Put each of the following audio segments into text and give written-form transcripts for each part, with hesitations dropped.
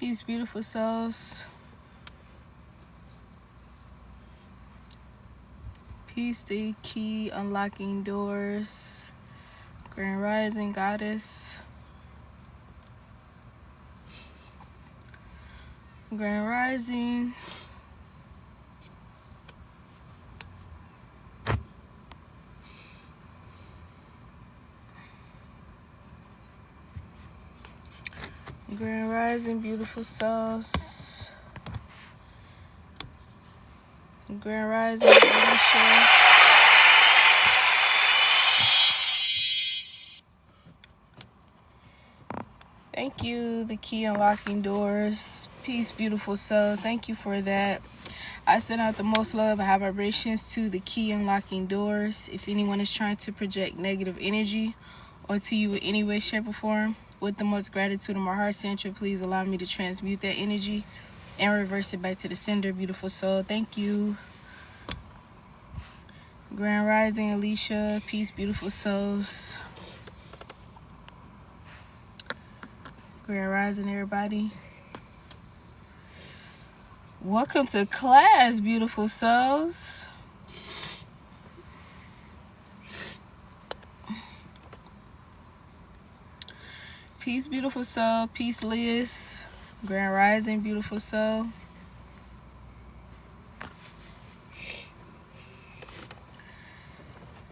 Peace, beautiful souls. Peace, the key, unlocking doors. Grand Rising, Goddess. Grand Rising. Grand Rising, beautiful souls. Grand Rising, Alicia. Thank you, the key unlocking doors. Peace, beautiful soul. Thank you for that. I send out the most love and high vibrations to the key unlocking doors. If anyone is trying to project negative energy onto you in any way, shape, or form, with the most gratitude in my heart center, please allow me to transmute that energy and reverse it back to the sender, beautiful soul. Thank you. Grand Rising, Alicia. Peace, beautiful souls. Grand Rising, everybody. Welcome to class, beautiful souls. Peace, beautiful soul. Peace, Liz. Grand Rising, beautiful soul.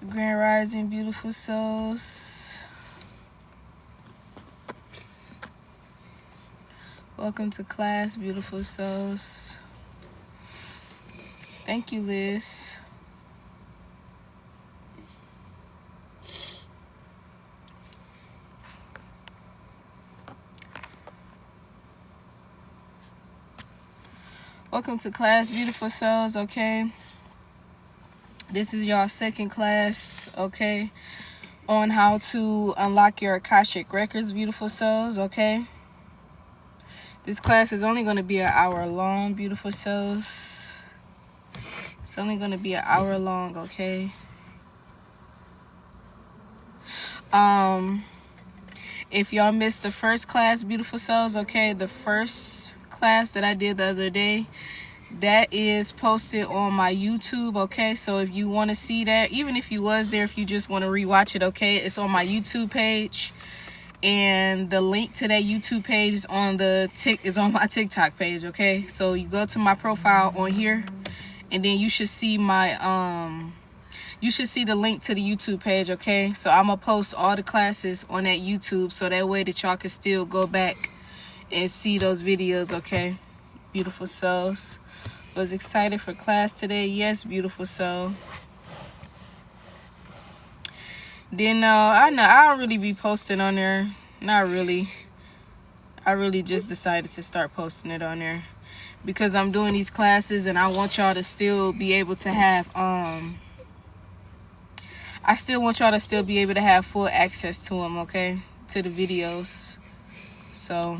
Grand Rising, beautiful souls. Welcome to class, beautiful souls. Thank you, Liz. Welcome to class, beautiful souls, okay? This is y'all second class, okay? On how to unlock your Akashic records, beautiful souls, okay? This class is only going to be an hour long, beautiful souls. It's only going to be an hour long, okay? If y'all missed the first class, beautiful souls, okay, the first class that I did the other day, that is posted on my YouTube, okay? So if you want to see that, even if you was there, if you just want to rewatch it, okay, it's on my YouTube page. And the link to that YouTube page is on my TikTok page, okay? So you go to my profile on here, and then you should see my you should see the link to the YouTube page, okay? So I'm gonna post all the classes on that YouTube, so that way that y'all can still go back and see those videos, okay? Beautiful souls. Was excited for class today. Yes, beautiful soul. Then I don't really be posting on there. Not really. I really just decided to start posting it on there because I'm doing these classes and I want y'all to still be able to have I still want y'all to still be able to have full access to them, okay? To the videos. So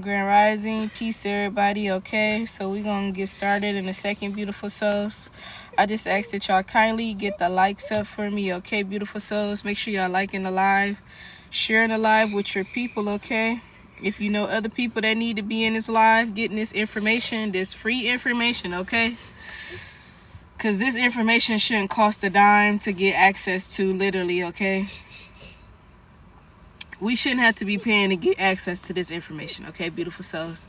Grand Rising, peace everybody, okay? So we're going to get started in a second, beautiful souls. I just ask that y'all kindly get the likes up for me, okay, beautiful souls? Make sure y'all liking the live, sharing the live with your people, okay? If you know other people that need to be in this live, getting this information, this free information, okay? Because this information shouldn't cost a dime to get access to, literally, okay? We shouldn't have to be paying to get access to this information, okay, beautiful souls?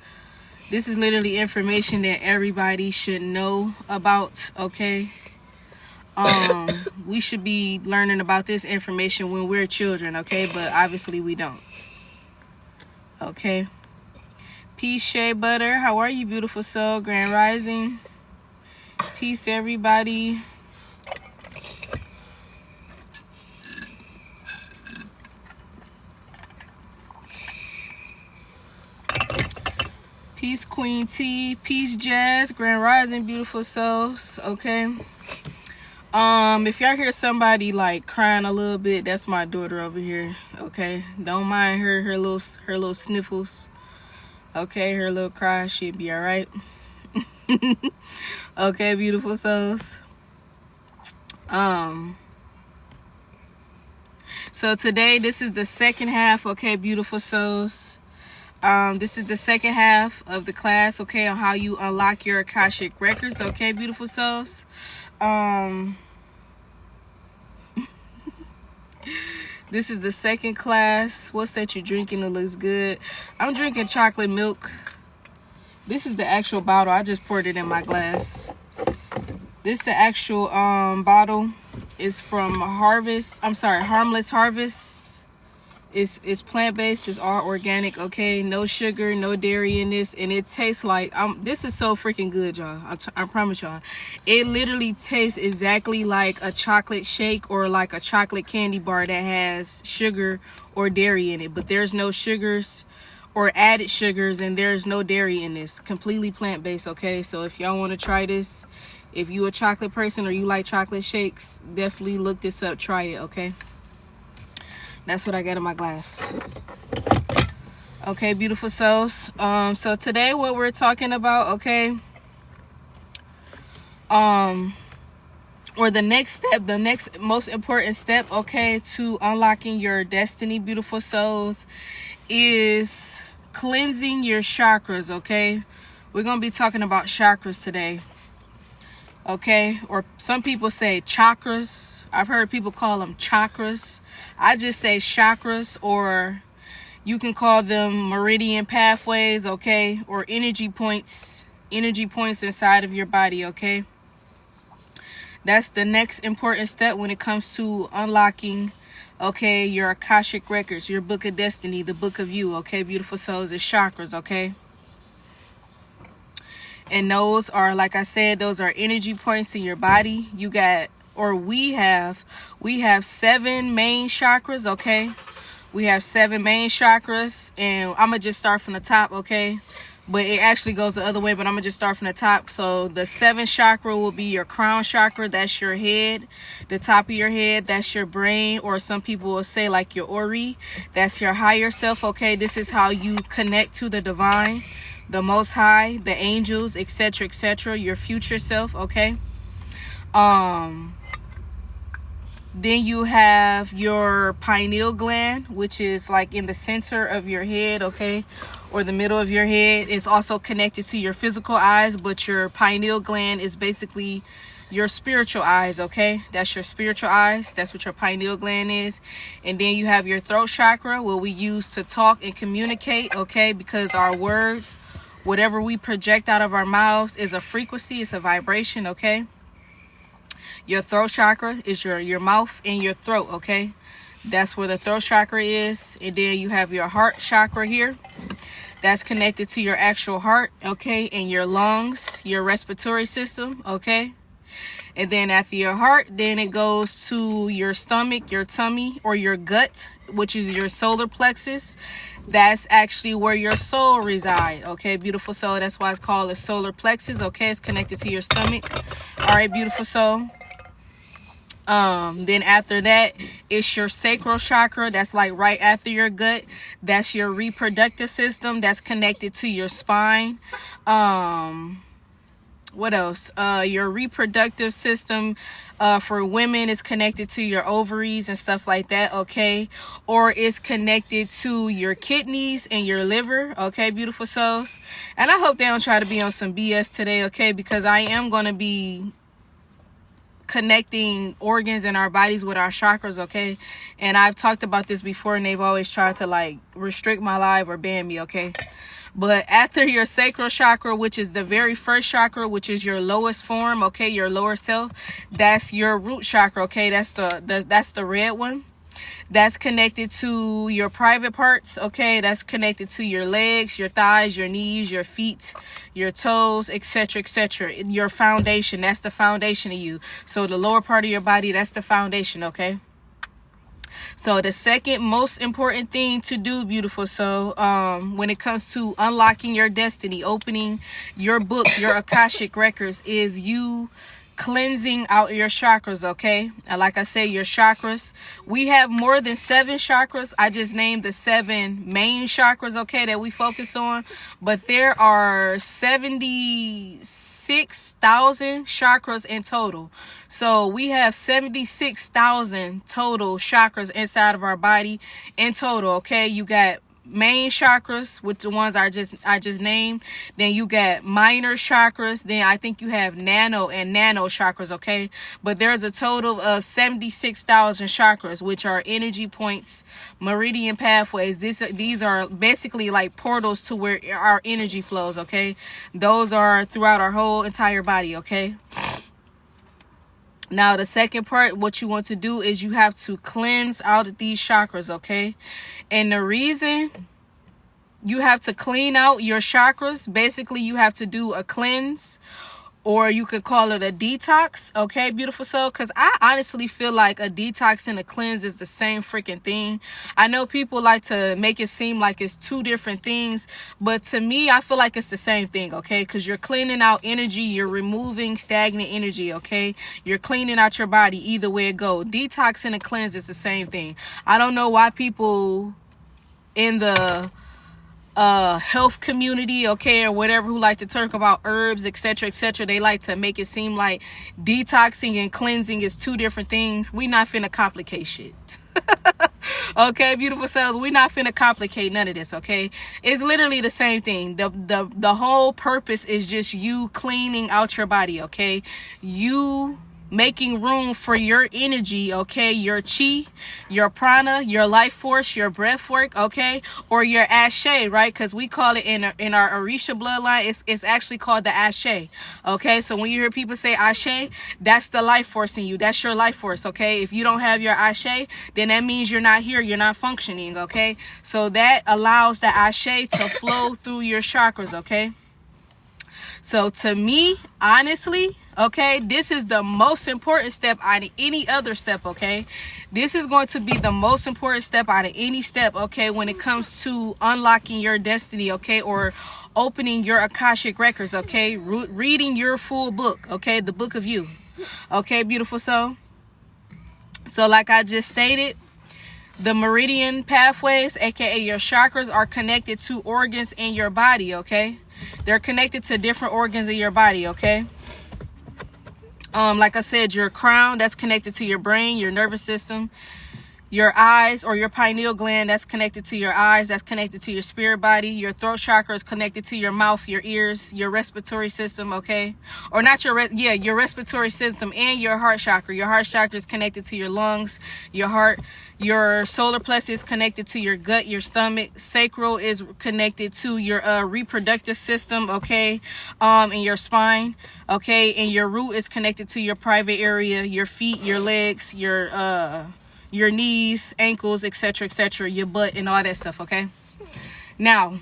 This is literally information that everybody should know about, okay? We should be learning about this information when we're children, okay? But obviously we don't, okay? Peace, Shea Butter. How are you, beautiful soul? Grand Rising. Peace, everybody. Peace, Queen T. Peace, Jazz. Grand Rising, beautiful souls. Okay. If y'all hear somebody like crying a little bit, that's my daughter over here. Okay. Don't mind her little sniffles. Okay, her little cry, she'll be alright. Okay, beautiful souls. So today, this is the second half, okay, beautiful souls. This is the second half of the class, okay, on how you unlock your Akashic records, okay, beautiful souls. This is the second class. What's that you're drinking that looks good? I'm drinking chocolate milk. This is the actual bottle. I just poured it in my glass. This the actual bottle. Is from Harmless Harvest. It's plant-based. It's all organic, okay? No sugar, no dairy in this. And it tastes like, this is so freaking good, y'all. I promise y'all. It literally tastes exactly like a chocolate shake or like a chocolate candy bar that has sugar or dairy in it. But there's no sugars or added sugars, and there's no dairy in this. Completely plant-based, okay? So if y'all want to try this, if you a chocolate person or you like chocolate shakes, definitely look this up. Try it, okay? That's what I got in my glass. Okay, beautiful souls. So today what we're talking about, okay, or the next step, the next most important step, okay, to unlocking your destiny, beautiful souls, is cleansing your chakras, okay? We're going to be talking about chakras today. Okay, or some people say chakras. I've heard people call them chakras. I just say chakras, or you can call them meridian pathways, okay, or energy points inside of your body, okay? That's the next important step when it comes to unlocking, okay, your Akashic records, your book of destiny, the book of you, okay, beautiful souls, is chakras, okay? And those are, like I said, those are energy points in your body. You got, or we have 7 main chakras, okay? We have 7 main chakras, and I'm going to just start from the top, okay? But it actually goes the other way, but I'm going to just start from the top. So the 7th chakra will be your crown chakra. That's your head, the top of your head. That's your brain, or some people will say like your Ori. That's your higher self, okay? This is how you connect to the divine, the Most High, the angels, etc., etc., your future self, okay? Then you have your pineal gland, which is like in the center of your head, okay, or the middle of your head. It's also connected to your physical eyes, but your pineal gland is basically your spiritual eyes, okay? That's your spiritual eyes. That's what your pineal gland is. And then you have your throat chakra, what we use to talk and communicate, okay? Because our words, whatever we project out of our mouths, is a frequency, it's a vibration, okay? Your throat chakra is your mouth and your throat, okay? That's where the throat chakra is. And then you have your heart chakra here. That's connected to your actual heart, okay? And your lungs, your respiratory system, okay? And then after your heart, then it goes to your stomach, your tummy, or your gut, which is your solar plexus. That's actually where your soul resides, okay, beautiful soul. That's why it's called a solar plexus, okay? It's connected to your stomach. All right, beautiful soul. Then after that, it's your sacral chakra. That's like right after your gut. That's your reproductive system. That's connected to your spine. What else? Your reproductive system for women is connected to your ovaries and stuff like that, okay? Or it's connected to your kidneys and your liver, okay, beautiful souls? And I hope they don't try to be on some BS today, okay? Because I am going to be connecting organs in our bodies with our chakras, okay? And I've talked about this before, and they've always tried to like restrict my life or ban me, okay? But after your sacral chakra, which is the very first chakra, which is your lowest form, okay, your lower self, that's your root chakra, okay? That's the red one. That's connected to your private parts, okay? That's connected to your legs, your thighs, your knees, your feet, your toes, etc., etc. Your foundation, that's the foundation of you. So the lower part of your body, that's the foundation, okay? So the second most important thing to do, beautiful soul, when it comes to unlocking your destiny, opening your book, your Akashic records, is you cleansing out your chakras, okay? And like I say, your chakras, we have more than 7 chakras. I just named the 7 main chakras, okay, that we focus on, but there are 76,000 chakras in total. So we have 76,000 total chakras inside of our body in total, okay? You got main chakras, with the ones I just named. Then you got minor chakras. Then I think you have nano and nano chakras, okay? But there's a total of 76,000 chakras, which are energy points, meridian pathways. These are basically like portals to where our energy flows, okay? Those are throughout our whole entire body, okay? Now, the second part, what you want to do is you have to cleanse out of these chakras, okay? And the reason you have to clean out your chakras, basically you have to do a cleanse, or you could call it a detox, okay, beautiful soul? Because I honestly feel like a detox and a cleanse is the same freaking thing. I know people like to make it seem like it's 2 different things, but to me, I feel like it's the same thing, okay? Because you're cleaning out energy, you're removing stagnant energy, okay? You're cleaning out your body, either way it go. Detox and a cleanse is the same thing. I don't know why people in the health community, okay, or whatever, who like to talk about herbs, etc., etc., they like to make it seem like detoxing and cleansing is 2 different things. We not finna complicate shit. Okay, beautiful souls, we not finna complicate none of this, okay? It's literally the same thing. The whole purpose is just you cleaning out your body, okay? You making room for your energy, okay? Your chi, your prana, your life force, your breath work, okay? Or your ashe, right? Because we call it in our Orisha bloodline, it's actually called the ashe, okay? So when you hear people say ashe, that's the life force in you. That's your life force, okay? If you don't have your ashe, then that means you're not here, you're not functioning, okay? So that allows the ashe to flow through your chakras, okay? So to me, honestly, okay, this is the most important step out of any other step, okay? This is going to be the most important step out of any step, okay, when it comes to unlocking your destiny, okay, or opening your Akashic records, okay, reading your full book, okay, the book of you, okay, beautiful soul? So like I just stated, the meridian pathways, aka your chakras, are connected to organs in your body, okay? They're connected to different organs in your body, okay? Like I said, your crown, that's connected to your brain, your nervous system. Your eyes, or your pineal gland, that's connected to your eyes, that's connected to your spirit body. Your throat chakra is connected to your mouth, your ears, your respiratory system, okay? Or not your respiratory system, and your heart chakra. Your heart chakra is connected to your lungs, your heart. Your solar plexus is connected to your gut, your stomach. Sacral is connected to your reproductive system, okay? And your spine, okay? And your root is connected to your private area, your feet, your legs, your knees, ankles, etc., etc., your butt, and all that stuff, okay? Now,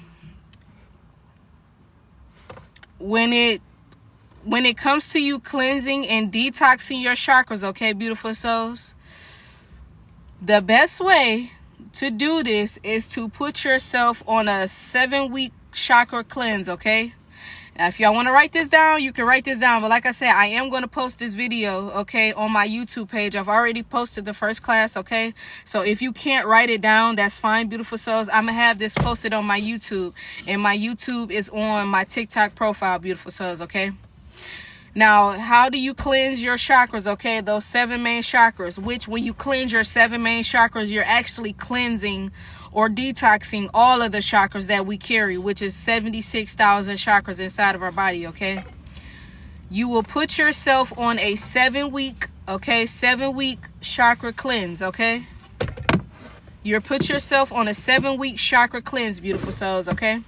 when it comes to you cleansing and detoxing your chakras, okay, beautiful souls, the best way to do this is to put yourself on a 7-week chakra cleanse, okay? Now, if y'all want to write this down, you can write this down. But like I said, I am going to post this video, okay, on my YouTube page. I've already posted the first class, okay? So if you can't write it down, that's fine, beautiful souls. I'm going to have this posted on my YouTube. And my YouTube is on my TikTok profile, beautiful souls, okay? Now, how do you cleanse your chakras, okay? Those 7 main chakras, which when you cleanse your 7 main chakras, you're actually cleansing or detoxing all of the chakras that we carry, which is 76,000 chakras inside of our body, okay? You will put yourself on a 7-week, okay, 7-week chakra cleanse, okay? You'll put yourself on a 7-week chakra cleanse, beautiful souls, okay?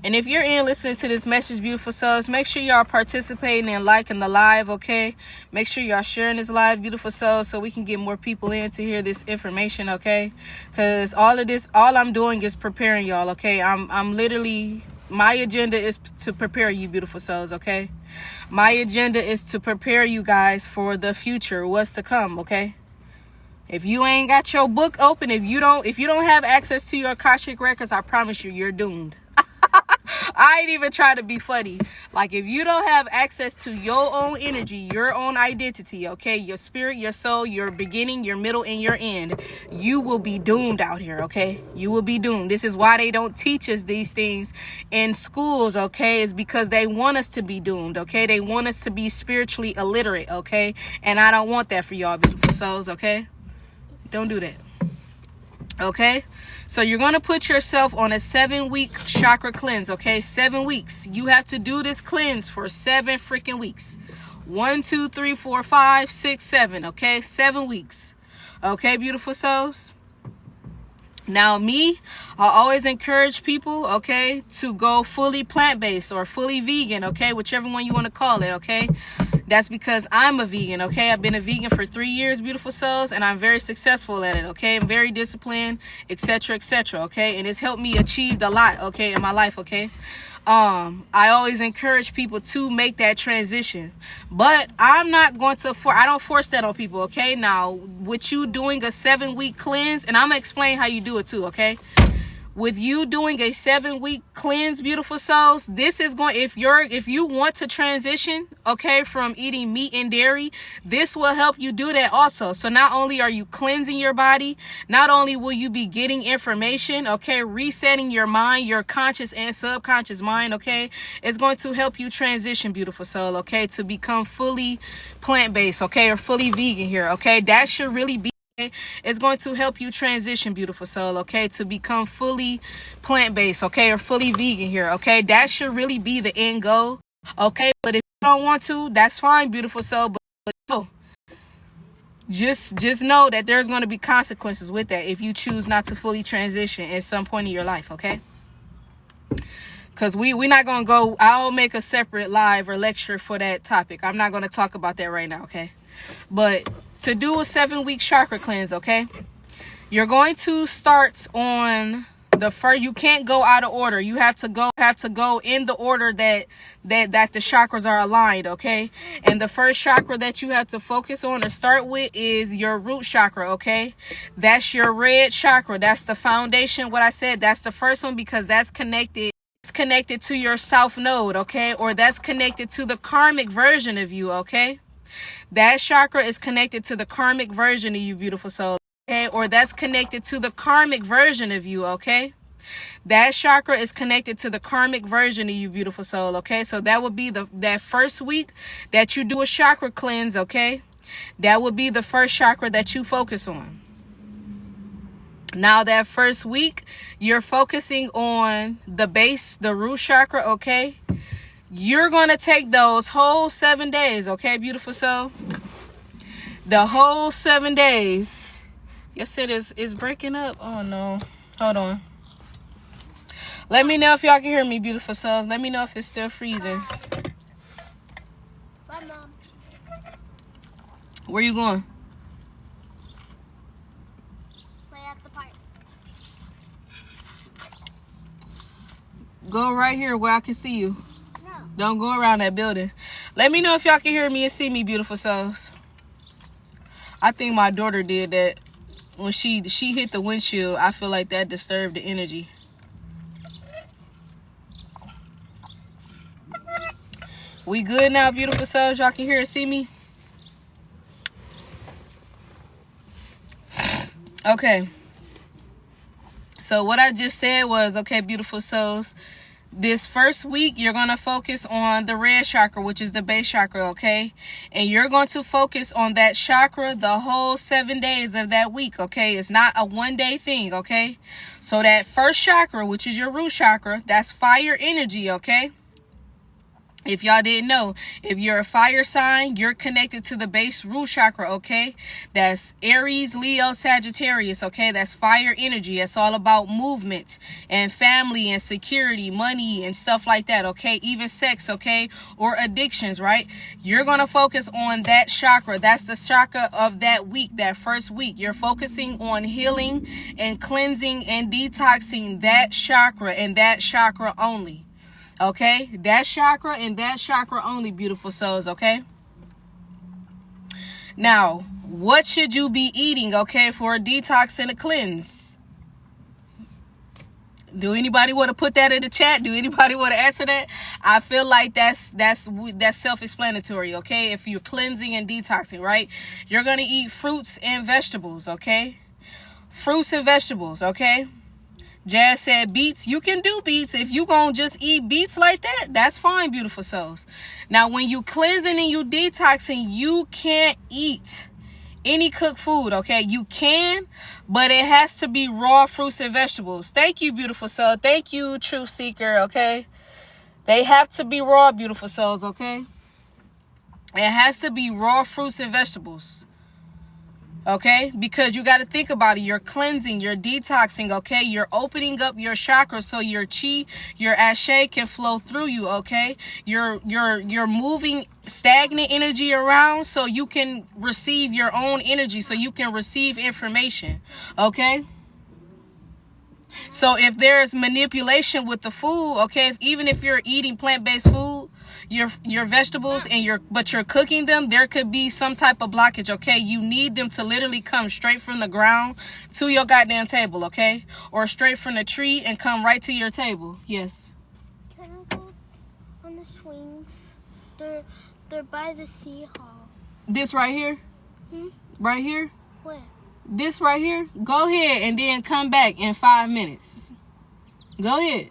And if you're in listening to this message, beautiful souls, make sure y'all participating and liking the live, okay? Make sure y'all sharing this live, beautiful souls, so we can get more people in to hear this information, okay? Because all I'm doing is preparing y'all, okay? I'm literally, my agenda is to prepare you, beautiful souls, okay? My agenda is to prepare you guys for the future, what's to come, okay? If you ain't got your book open, if you don't have access to your Akashic records, I promise you, you're doomed. I ain't even trying to be funny. Like, if you don't have access to your own energy, your own identity, okay, your spirit, your soul, your beginning, your middle, and your end, you will be doomed out here, okay? You will be doomed. This is why they don't teach us these things in schools, okay? Is because they want us to be doomed, okay? They want us to be spiritually illiterate, okay? And I don't want that for y'all beautiful souls, okay? Don't do that. Okay, so you're going to put yourself on a 7-week chakra cleanse. Okay, 7 weeks. You have to do this cleanse for 7 freaking weeks. 1, 2, 3, 4, 5, 6, 7. Okay, 7 weeks. Okay, beautiful souls. Now, me, I always encourage people, okay, to go fully plant-based or fully vegan, okay, whichever one you want to call it, okay. That's because I'm a vegan, okay? I've been a vegan for 3 years, beautiful souls, and I'm very successful at it, okay? I'm very disciplined, etc., etc., okay? And it's helped me achieve a lot, okay, in my life, okay? I always encourage people to make that transition, but I'm not going to I don't force that on people, okay? Now, with you doing a 7-week cleanse, and I'm gonna explain how you do it too, okay? With you doing a 7-week cleanse, beautiful souls, this is going, if you want to transition, okay, from eating meat and dairy, this will help you do that also. So not only are you cleansing your body, not only will you be getting information, okay, resetting your mind, your conscious and subconscious mind, okay, it's going to help you transition, beautiful soul, okay, to become fully plant-based, okay, or fully vegan here, okay. That should really be, it's going to help you transition, beautiful soul, okay, to become fully plant-based, okay, or fully vegan here, okay. That should really be the end goal, okay. But if you don't want to, that's fine, beautiful soul. But so just know that there's going to be consequences with that if you choose not to fully transition at some point in your life, okay. Because we're not going to go, I'll make a separate live or lecture for that topic. I'm not going to talk about that right now, okay. But to do a 7-week chakra cleanse, okay, you're going to start on the first. You can't go out of order. You have to go in the order that the chakras are aligned, okay. And the first chakra that you have to focus on or start with is your root chakra, okay. That's your red chakra. That's the foundation. What I said, that's the first one, because that's connected. It's connected to your south node, okay, or that's connected to the karmic version of you, okay. That chakra is connected to the karmic version of you, beautiful soul, okay? Or that's connected to the karmic version of you, okay? That chakra is connected to the karmic version of you, beautiful soul, okay? So that would be that first week that you do a chakra cleanse, okay? That would be the first chakra that you focus on. Now, that first week, you're focusing on the base, the root chakra, okay? You're going to take those whole 7 days, okay, beautiful soul? The whole 7 days. Yes, it is breaking up. Oh, no. Hold on. Let me know if y'all can hear me, beautiful souls. Let me know if it's still freezing. Bye, Mom. Where you going? Play at the park. Go right here where I can see you. No. Don't go around that building. Let me know if y'all can hear me and see me, beautiful souls. I think my daughter did that. When she hit the windshield, I feel like that disturbed the energy. We good now, beautiful souls? Y'all can hear and see me? Okay. So what I just said was, okay, beautiful souls, this first week, you're going to focus on the red chakra, which is the base chakra, okay? And you're going to focus on that chakra the whole 7 days of that week, okay? It's not a one-day thing, okay? So that first chakra, which is your root chakra, that's fire energy, okay? If y'all didn't know, if you're a fire sign, you're connected to the base root chakra, okay? That's Aries, Leo, Sagittarius, okay? That's fire energy. It's all about movement and family and security, money and stuff like that, okay? Even sex, okay? Or addictions, right? You're going to focus on that chakra. That's the chakra of that week, that first week. You're focusing on healing and cleansing and detoxing that chakra and that chakra only. Okay, that chakra and that chakra only, beautiful souls, okay? Now, what should you be eating, okay, for a detox and a cleanse? Do anybody want to put that in the chat? Do anybody want to answer that? I feel like that's self-explanatory, okay? If you're cleansing and detoxing, right? You're going to eat fruits and vegetables, okay? Fruits and vegetables, okay? Jazz said beets. You can do beets. If you gonna just eat beets like that, that's fine, beautiful souls. Now, when you cleansing and you detoxing, you can't eat any cooked food, okay? You can, but it has to be raw fruits and vegetables. Thank you, beautiful soul. Thank you, truth seeker, okay? They have to be raw, beautiful souls, okay? It has to be raw fruits and vegetables. Okay, because you got to think about it. You're cleansing, you're detoxing, okay? You're opening up your chakras so your chi, your ashe can flow through you, okay? You're moving stagnant energy around so you can receive your own energy, so you can receive information, okay? So if there's manipulation with the food, okay, even if you're eating plant-based food, your vegetables and but you're cooking them, there could be some type of blockage, okay? You need them to literally come straight from the ground to your goddamn table, okay? Or straight from the tree and come right to your table. Yes. Can I go on the swings? They're by the Sea Hall. This right here? Right here? Where? This right here? Go ahead and then come back in 5 minutes. Go ahead.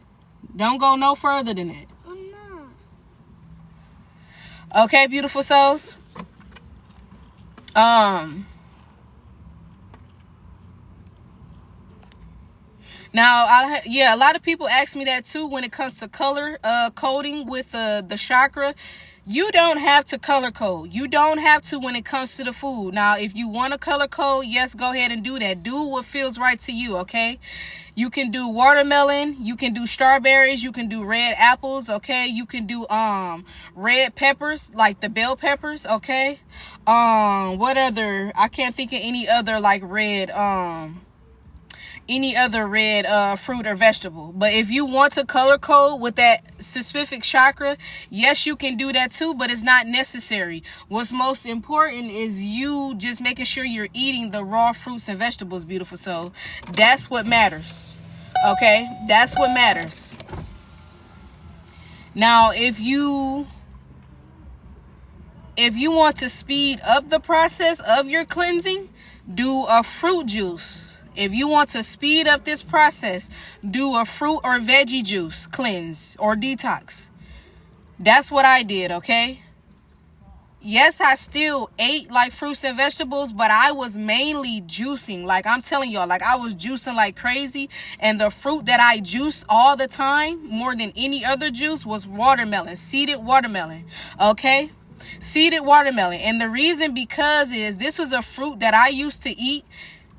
Don't go no further than that. I'm not. Okay, beautiful souls. Now, a lot of people ask me that too when it comes to color coding with the chakra. You don't have to color code. You don't have to when it comes to the food. Now, if you want to color code, yes, go ahead and do that. Do what feels right to you, okay? You can do watermelon, you can do strawberries, you can do red apples, okay? You can do red peppers, like the bell peppers, okay? What other? I can't think of any other like red fruit or vegetable. But if you want to color code with that specific chakra, yes, you can do that too, but it's not necessary. What's most important is you just making sure you're eating the raw fruits and vegetables, beautiful soul. That's what matters, okay? That's what matters. Now, if you want to speed up the process of your cleansing, do a fruit juice. If you want to speed up this process, do a fruit or veggie juice cleanse or detox. That's what I did, okay? Yes, I still ate like fruits and vegetables, but I was mainly juicing. Like I'm telling y'all, like I was juicing like crazy. And the fruit that I juiced all the time, more than any other juice, was watermelon, seeded watermelon, okay? Seeded watermelon. And the reason because is this was a fruit that I used to eat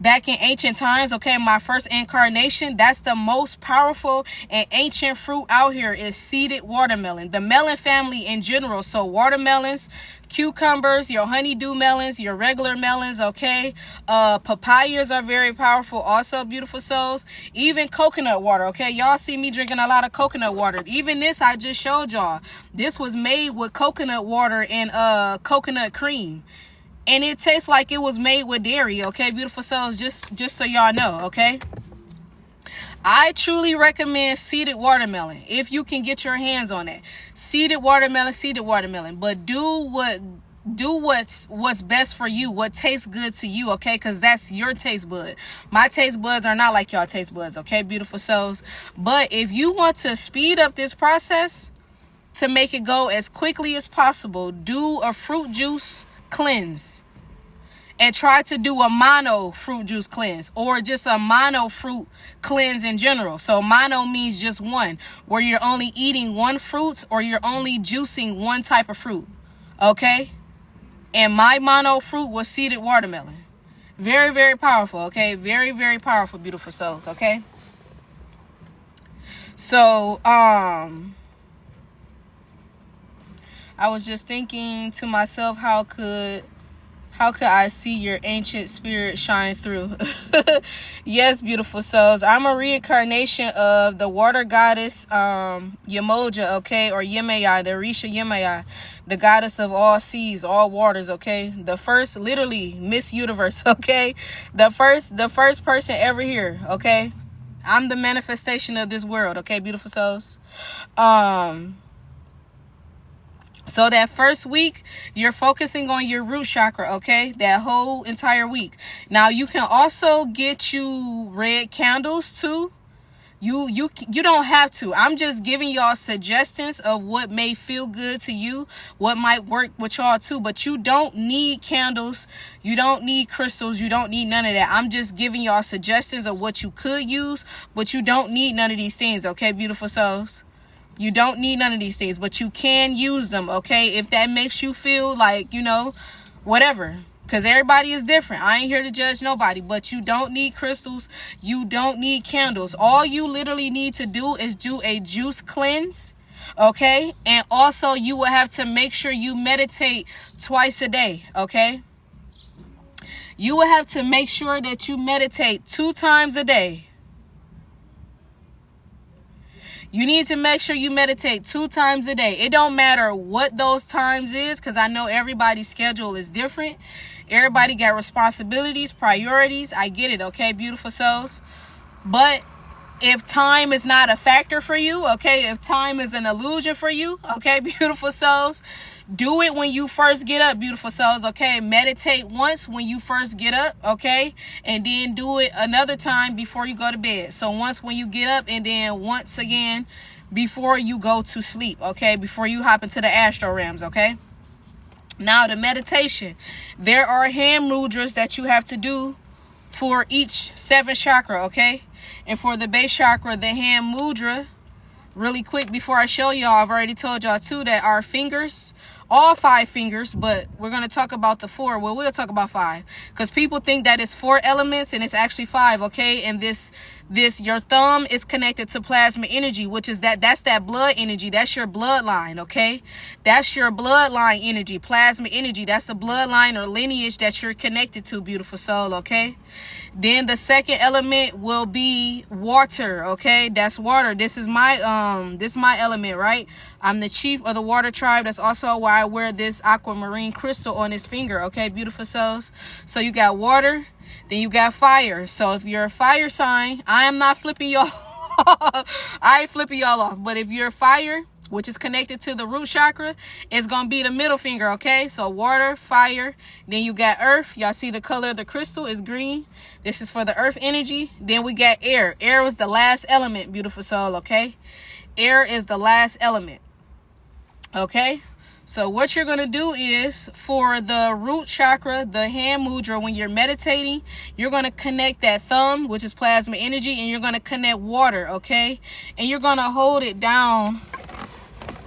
back in ancient times, okay? My first incarnation. That's the most powerful and ancient fruit out here is seeded watermelon. The melon family in general. So watermelons, cucumbers, your honeydew melons, your regular melons, okay? Papayas are very powerful also, beautiful souls. Even coconut water, okay? Y'all see me drinking a lot of coconut water. Even this I just showed y'all. This was made with coconut water and coconut cream. And it tastes like it was made with dairy, okay, beautiful souls, just so y'all know, okay? I truly recommend seeded watermelon if you can get your hands on it. Seeded watermelon, but do what's best for you, what tastes good to you, okay? Because that's your taste bud. My taste buds are not like y'all taste buds, okay, beautiful souls? But if you want to speed up this process to make it go as quickly as possible, do a fruit juice cleanse and try to do a mono fruit juice cleanse or just a mono fruit cleanse in general. So mono means just one, where you're only eating one fruit or you're only juicing one type of fruit, okay? And my mono fruit was seeded watermelon. Very, very powerful, okay? Very, very powerful, beautiful souls, okay? So I was just thinking to myself, how could I see your ancient spirit shine through? Yes, beautiful souls. I'm a reincarnation of the water goddess Yemoja, okay? Or Yemaya, the Orisha Yemaya, the goddess of all seas, all waters, okay? The first, literally, Miss Universe, okay? The first person ever here, okay? I'm the manifestation of this world, okay, beautiful souls? So that first week, you're focusing on your root chakra, okay? That whole entire week. Now, you can also get you red candles too. You don't have to. I'm just giving y'all suggestions of what may feel good to you, what might work with y'all too. But you don't need candles. You don't need crystals. You don't need none of that. I'm just giving y'all suggestions of what you could use, but you don't need none of these things, okay, beautiful souls? You don't need none of these things, but you can use them, okay? If that makes you feel like, whatever. Because everybody is different. I ain't here to judge nobody, but you don't need crystals. You don't need candles. All you literally need to do is do a juice cleanse, okay? And also you will have to make sure you meditate twice a day, okay? You will have to make sure that you meditate 2 times a day. You need to make sure you meditate 2 times a day. It don't matter what those times is, because I know everybody's schedule is different. Everybody got responsibilities, priorities. I get it, okay, beautiful souls? But if time is not a factor for you, okay, if time is an illusion for you, okay, beautiful souls, do it when you first get up, beautiful souls, okay? Meditate once when you first get up, okay? And then do it another time before you go to bed. So once when you get up, and then once again before you go to sleep, okay? Before you hop into the astral realms, okay? Now, the meditation. There are hand mudras that you have to do for each 7th chakra, okay? And for the base chakra, the hand mudra, really quick before I show y'all, I've already told y'all too that our fingers, all 5 fingers, but we're going to talk about the 4. Well, we'll talk about 5 because people think that it's 4 elements and it's actually 5, okay? And this your thumb is connected to plasma energy, which is that's that blood energy. That's your bloodline, okay? That's your bloodline energy, plasma energy. That's the bloodline or lineage that you're connected to, beautiful soul, okay? Then the second element will be water, okay? That's water. This is my element, right? I'm the chief of the water tribe. That's also why I wear this aquamarine crystal on this finger, okay, beautiful souls? So you got water, then you got fire. So if you're a fire sign, I am not flipping y'all I ain't flipping y'all off. But if you're fire, which is connected to the root chakra, it's going to be the middle finger, okay? So water, fire, then you got earth. Y'all see the color of the crystal is green. This is for the earth energy. Then we got air. Air was the last element, beautiful soul, okay? Air is the last element, okay? So what you're going to do is for the root chakra, the hand mudra, when you're meditating, you're going to connect that thumb, which is plasma energy, and you're going to connect water, okay? And you're going to hold it down.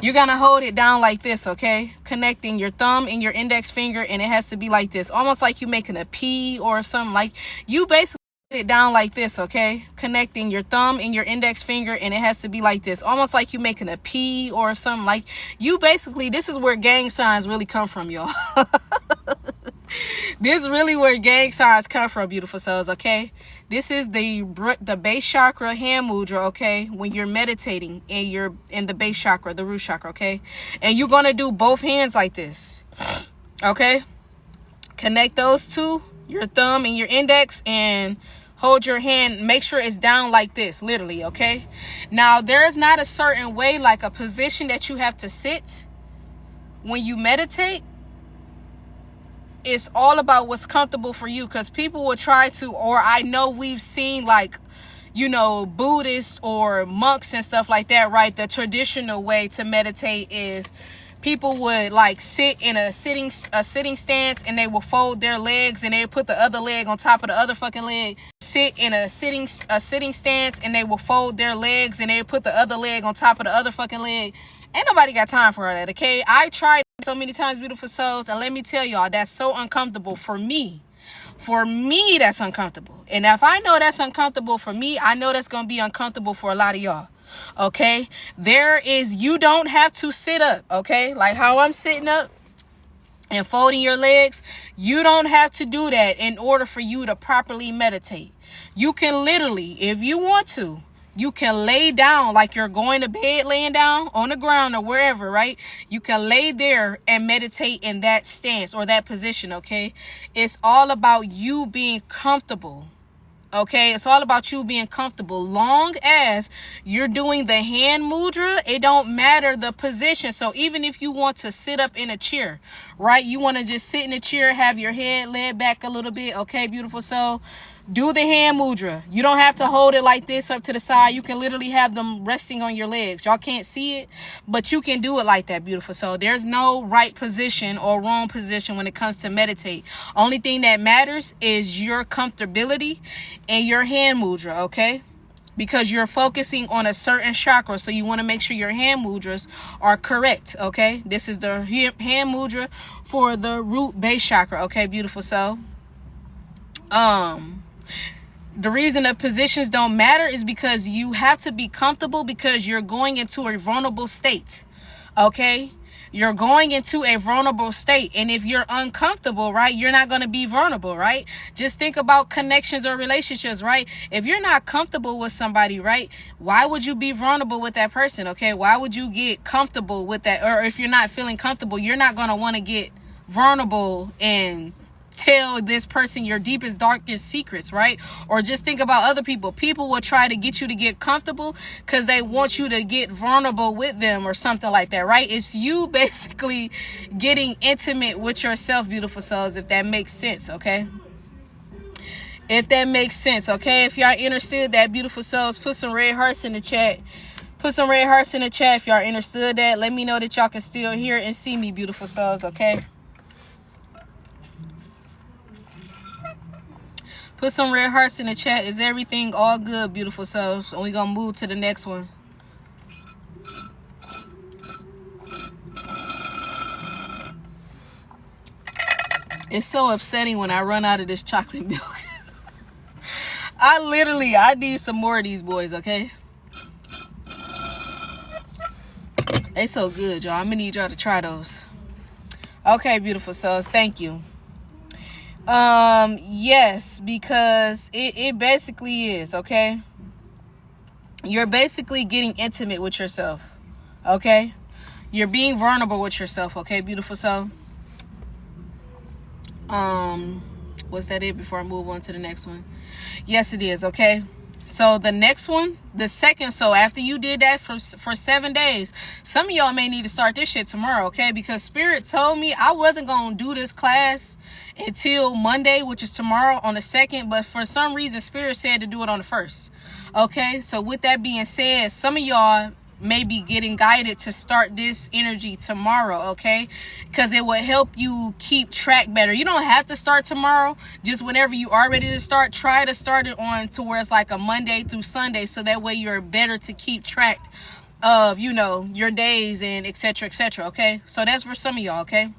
You're going to hold it down like this, okay? Connecting your thumb and your index finger, and it has to be like this. Almost like you making a P or something. Like you basically hold it down like this, okay? Connecting your thumb and your index finger, and it has to be like this. Almost like you making a P or something. Like you basically, this is where gang signs really come from, y'all. This is really where gang signs come from, beautiful souls, okay? This is the base chakra hand mudra, okay? When you're meditating and you're in the base chakra, the root chakra, okay? And you're going to do both hands like this, okay? Connect those two, your thumb and your index, and hold your hand. Make sure it's down like this, literally, okay? Now, there is not a certain way, like a position that you have to sit when you meditate. It's all about what's comfortable for you, because people will try to, or I know we've seen like, Buddhists or monks and stuff like that, right? The traditional way to meditate is people would like sit in a sitting stance, and they will fold their legs, and they put the other leg on top of the other fucking leg. Sit in a sitting stance, and they will fold their legs, and they put the other leg on top of the other fucking leg. Ain't nobody got time for that, okay? I tried so many times, beautiful souls, and let me tell y'all, that's so uncomfortable for me. For me, that's uncomfortable. And if I know that's uncomfortable for me, I know that's going to be uncomfortable for a lot of y'all, okay? You don't have to sit up, okay? Like how I'm sitting up and folding your legs, you don't have to do that in order for you to properly meditate. You can literally, if you want to, you can lay down like you're going to bed, laying down on the ground or wherever, right? You can lay there and meditate in that stance or that position, okay? It's all about you being comfortable, Okay, it's all about you being comfortable. Long as you're doing the hand mudra, it don't matter the position. So even if you want to sit up in a chair, right? You want to just sit in a chair, have your head laid back a little bit. Okay, beautiful soul. Do the hand mudra. You don't have to hold it like this up to the side. You can literally have them resting on your legs. Y'all can't see it, but you can do it like that, beautiful soul. There's no right position or wrong position when it comes to meditate. Only thing that matters is your comfortability and your hand mudra, okay? Because you're focusing on a certain chakra, so you want to make sure your hand mudras are correct, okay? This is the hand mudra for the root base chakra, okay, beautiful soul. The reason the positions don't matter is because you have to be comfortable, because you're going into a vulnerable state. Okay? You're going into a vulnerable state. And if you're uncomfortable, right, you're not going to be vulnerable, right? Just think about connections or relationships, right? If you're not comfortable with somebody, right, why would you be vulnerable with that person? Okay? Why would you get comfortable with that? Or if you're not feeling comfortable, you're not going to want to get vulnerable and tell this person your deepest, darkest secrets, right? Or just think about other people. People will try to get you to get comfortable because they want you to get vulnerable with them or something like that, right? It's you basically getting intimate with yourself, beautiful souls, if that makes sense, okay? If that makes sense, okay? If y'all understood that, beautiful souls, put some red hearts in the chat. Put some red hearts in the chat if y'all understood that. Let me know that y'all can still hear and see me, beautiful souls, okay? Put some red hearts in the chat. Is everything all good, beautiful souls? And we're going to move to the next one. It's so upsetting when I run out of this chocolate milk. I need some more of these boys, okay? They so good, y'all. I'm going to need y'all to try those. Okay, beautiful souls. Thank you. Yes, because it basically is, okay? You're basically getting intimate with yourself, okay? You're being vulnerable with yourself, okay, beautiful soul? Was that it before I move on to the next one? Yes, it is, okay? So the next one, the second, so after you did that for 7 days, some of y'all may need to start this shit tomorrow, okay? Because Spirit told me I wasn't going to do this class until Monday, which is tomorrow on the 2nd, but for some reason Spirit said to do it on the 1st, okay? So with that being said, some of y'all may be getting guided to start this energy tomorrow, okay? Because it will help you keep track better. You don't have to start tomorrow. Just whenever you are ready to start, try to start it on to where it's like a Monday through Sunday, so that way you're better to keep track of, you know, your days and etc, okay? So that's for some of y'all, okay?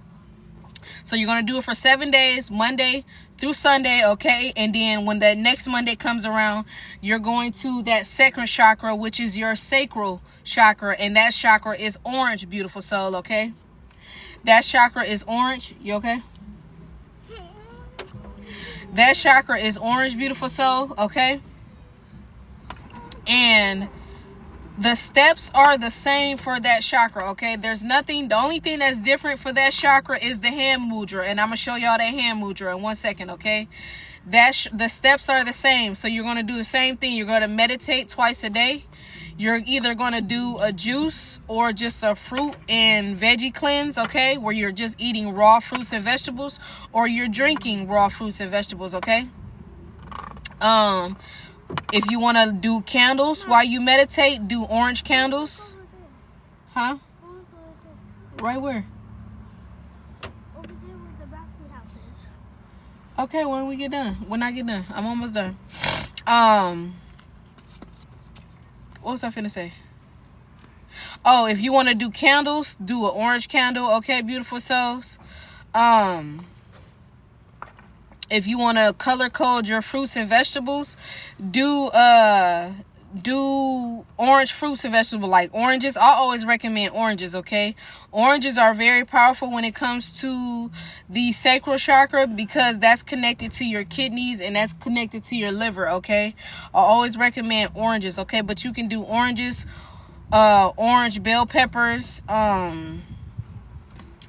So you're going to do it for 7 days, Monday through Sunday, okay? And then when that next Monday comes around, you're going to that second chakra, which is your sacral chakra. And that chakra is orange, beautiful soul, okay? That chakra is orange. You okay? That chakra is orange, beautiful soul, okay? And the steps are the same for that chakra, okay? There's nothing, the only thing that's different for that chakra is the hand mudra. And I'm going to show y'all that hand mudra in 1 second, okay? The steps are the same. So you're going to do the same thing. You're going to meditate twice a day. You're either going to do a juice or just a fruit and veggie cleanse, okay? Where you're just eating raw fruits and vegetables, or you're drinking raw fruits and vegetables, okay? If you want to do candles while you meditate, do orange candles. Huh? Right where? Over there where the bathroom house is. Okay, when we get done. When I get done. I'm almost done. What was I finna say? Oh, if you want to do candles, do an orange candle. Okay, beautiful souls. If you want to color code your fruits and vegetables, do orange fruits and vegetables, like oranges. I always recommend oranges, okay? Oranges are very powerful when it comes to the sacral chakra, because that's connected to your kidneys and that's connected to your liver, okay? I always recommend oranges, okay? But you can do oranges, orange bell peppers,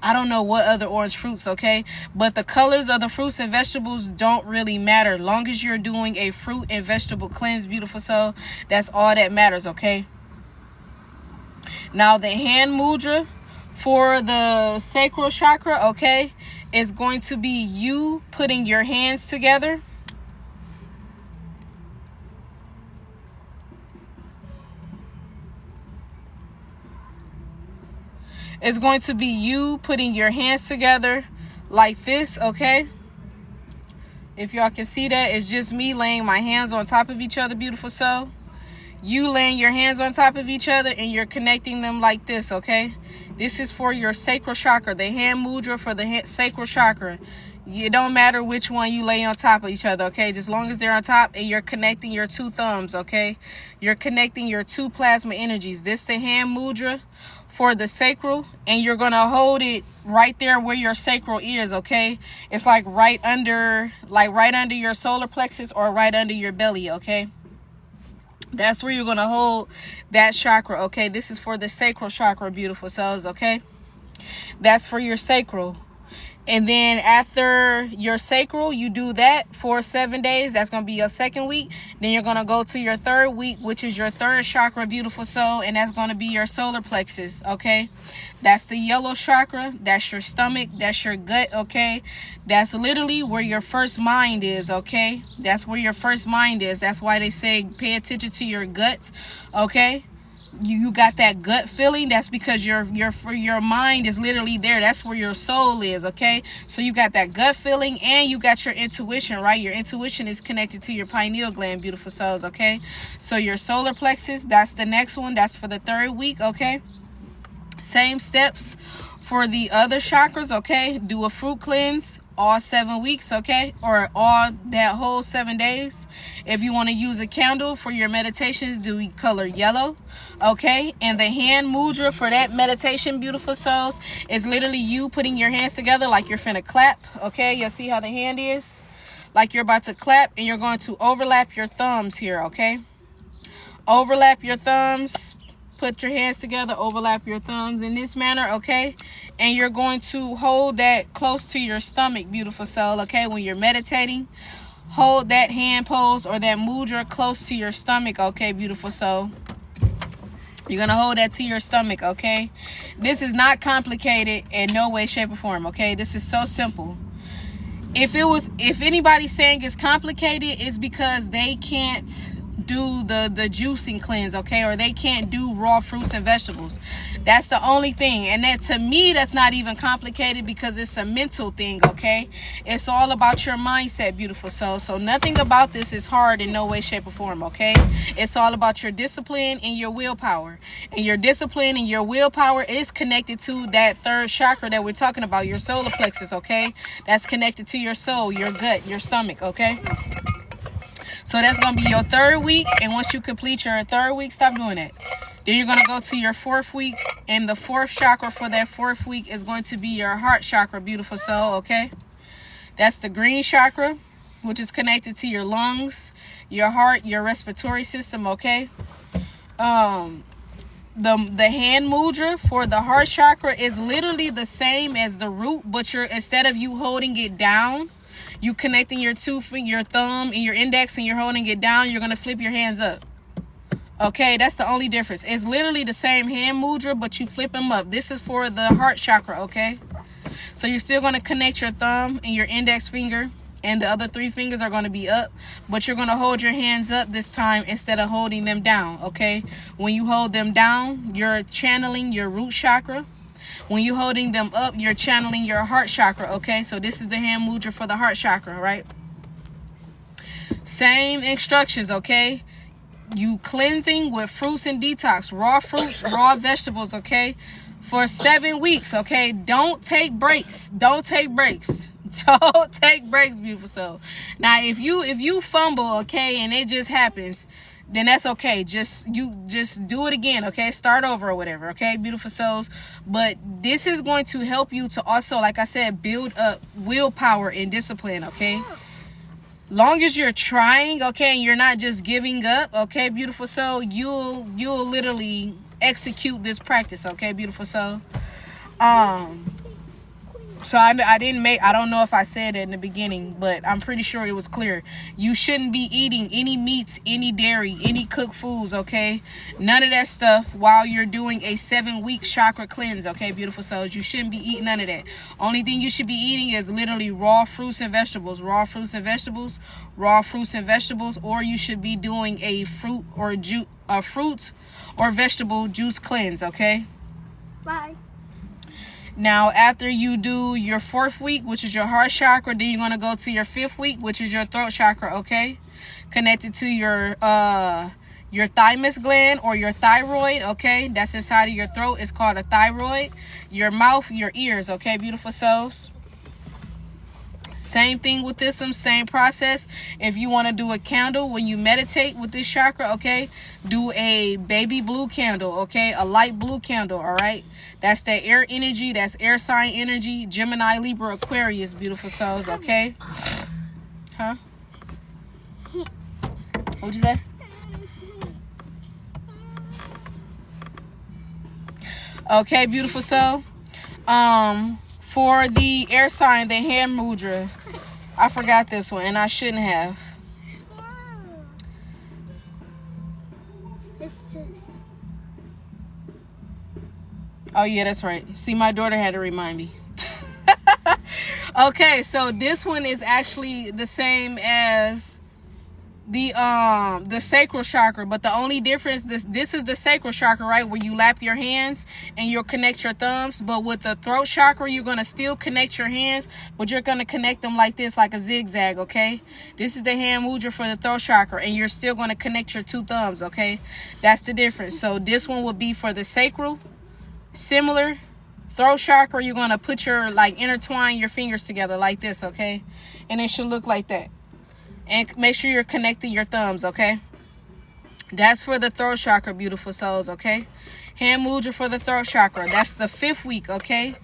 I don't know what other orange fruits, okay? But the colors of the fruits and vegetables don't really matter. Long as you're doing a fruit and vegetable cleanse, beautiful soul, that's all that matters, okay? Now, the hand mudra for the sacral chakra, okay, is going to be you putting your hands together. It's going to be you putting your hands together like this, okay? If y'all can see that, it's just me laying my hands on top of each other, beautiful soul. You laying your hands on top of each other and you're connecting them like this, okay? This is for your sacral chakra, the hand mudra for the sacral chakra. It don't matter which one you lay on top of each other, okay? Just long as they're on top and you're connecting your two thumbs, okay? You're connecting your two plasma energies. This the hand mudra for the sacral, and you're gonna hold it right there where your sacral is, okay? It's like right under your solar plexus or right under your belly, okay? That's where you're gonna hold that chakra, okay? This is for the sacral chakra, beautiful souls, okay? That's for your sacral. And then after your sacral, you do that for 7 days. That's going to be your second week. Then you're going to go to your third week, which is your third chakra, beautiful soul. And that's going to be your solar plexus, okay? That's the yellow chakra. That's your stomach. That's your gut, okay? That's literally where your first mind is, okay? That's where your first mind is. That's why they say pay attention to your gut, okay? You got that gut feeling. That's because your mind is literally there. That's where your soul is, okay? So you got that gut feeling and you got your intuition, right? Your intuition is connected to your pineal gland, beautiful souls, okay? So your solar plexus, that's the next one. That's for the third week, okay? Same steps for the other chakras, okay? Do a fruit cleanse all 7 weeks, okay? Or all that whole 7 days. If you want to use a candle for your meditations, do color yellow, okay? And the hand mudra for that meditation, beautiful souls, is literally you putting your hands together like you're finna clap, okay? You'll see how the hand is, like you're about to clap, and you're going to overlap your thumbs here, okay? Overlap your thumbs. Put your hands together, overlap your thumbs in this manner, okay? And you're going to hold that close to your stomach, beautiful soul, okay? When you're meditating, hold that hand pose or that mudra close to your stomach, okay, beautiful soul? You're going to hold that to your stomach, okay? This is not complicated in no way, shape, or form, okay? This is so simple. If anybody's saying it's complicated, it's because they can't do the juicing cleanse, okay? Or they can't do raw fruits and vegetables. That's the only thing. And that, to me, that's not even complicated because it's a mental thing, okay? It's all about your mindset, beautiful soul. So nothing about this is hard in no way, shape, or form, okay? It's all about your discipline and your willpower. And your discipline and your willpower is connected to that third chakra that we're talking about, your solar plexus, okay? That's connected to your soul, your gut, your stomach, okay? So that's going to be your third week. And once you complete your third week, stop doing that. Then you're going to go to your fourth week. And the fourth chakra for that fourth week is going to be your heart chakra, beautiful soul, okay? That's the green chakra, which is connected to your lungs, your heart, your respiratory system, okay? The hand mudra for the heart chakra is literally the same as the root, but instead of you holding it down, you connecting your your thumb and your index and you're holding it down, you're going to flip your hands up. Okay, that's the only difference. It's literally the same hand mudra, but you flip them up. This is for the heart chakra, okay? So you're still going to connect your thumb and your index finger, and the other 3 fingers are going to be up, but you're going to hold your hands up this time instead of holding them down, okay? When you hold them down, you're channeling your root chakra. When you're holding them up, you're channeling your heart chakra, okay? So this is the hand mudra for the heart chakra, right? Same instructions, okay? You cleansing with fruits and detox, raw fruits, raw vegetables, okay? For 7 weeks, okay? Don't take breaks. Don't take breaks. Don't take breaks, beautiful soul. Now, if you fumble, okay, and it just happens, then that's okay. Just do it again, okay? Start over or whatever, okay, beautiful souls? But this is going to help you to also, like I said, build up willpower and discipline, okay? Long as you're trying, okay, and you're not just giving up, okay, beautiful soul, you'll literally execute this practice, okay, beautiful soul? So I didn't make, I don't know if I said it in the beginning, but I'm pretty sure it was clear. You shouldn't be eating any meats, any dairy, any cooked foods, okay? None of that stuff while you're doing a 7-week chakra cleanse, okay, beautiful souls? You shouldn't be eating none of that. Only thing you should be eating is literally raw fruits and vegetables, raw fruits and vegetables, raw fruits and vegetables, or you should be doing a fruit or fruit or vegetable juice cleanse, okay? Bye. Now, after you do your 4th week, which is your heart chakra, then you're going to go to your 5th week, which is your throat chakra, okay? Connected to your thymus gland or your thyroid, okay? That's inside of your throat. It's called a thyroid. Your mouth, your ears, okay, beautiful souls? Same thing with this one, same process. If you want to do a candle when you meditate with this chakra, okay, do a baby blue candle, okay, a light blue candle, all right? That's that air energy, that's air sign energy, Gemini, Libra, Aquarius, beautiful souls, okay? Huh? What'd you say? Okay, beautiful soul. For the air sign, the hand mudra, I forgot this one, and I shouldn't have. Oh, yeah, that's right. See, my daughter had to remind me. Okay, so this one is actually the same as the sacral chakra, but the only difference, this is the sacral chakra, right, where you lap your hands and you'll connect your thumbs. But with the throat chakra, you're going to still connect your hands, but you're going to connect them like this, like a zigzag, okay? This is the hand mudra for the throat chakra, and you're still going to connect your 2 thumbs, okay? That's the difference. So this one would be for the sacral, similar. Throat chakra, you're going to put your, like, intertwine your fingers together like this, okay? And it should look like that. And make sure you're connecting your thumbs, okay? That's for the throat chakra, beautiful souls, okay? Hand mudra for the throat chakra. That's the 5th week, okay?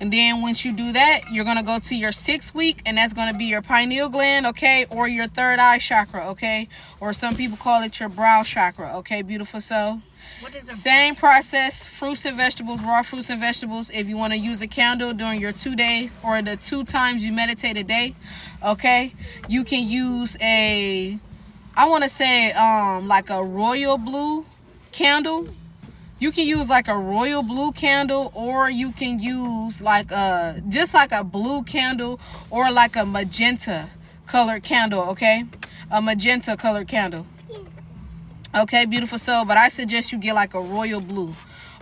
And then once you do that, you're going to go to your 6th week, and that's going to be your pineal gland, okay? Or your third eye chakra, okay? Or some people call it your brow chakra, okay, beautiful soul? What is Same process, fruits and vegetables, raw fruits and vegetables. If you want to use a candle during your 2 days or the 2 times you meditate a day, okay, you can use a, I want to say like a royal blue candle. You can use like a royal blue candle, or you can use like a, just like a blue candle, or like a magenta colored candle, okay? A magenta colored candle. Okay, beautiful soul, but I suggest you get like a royal blue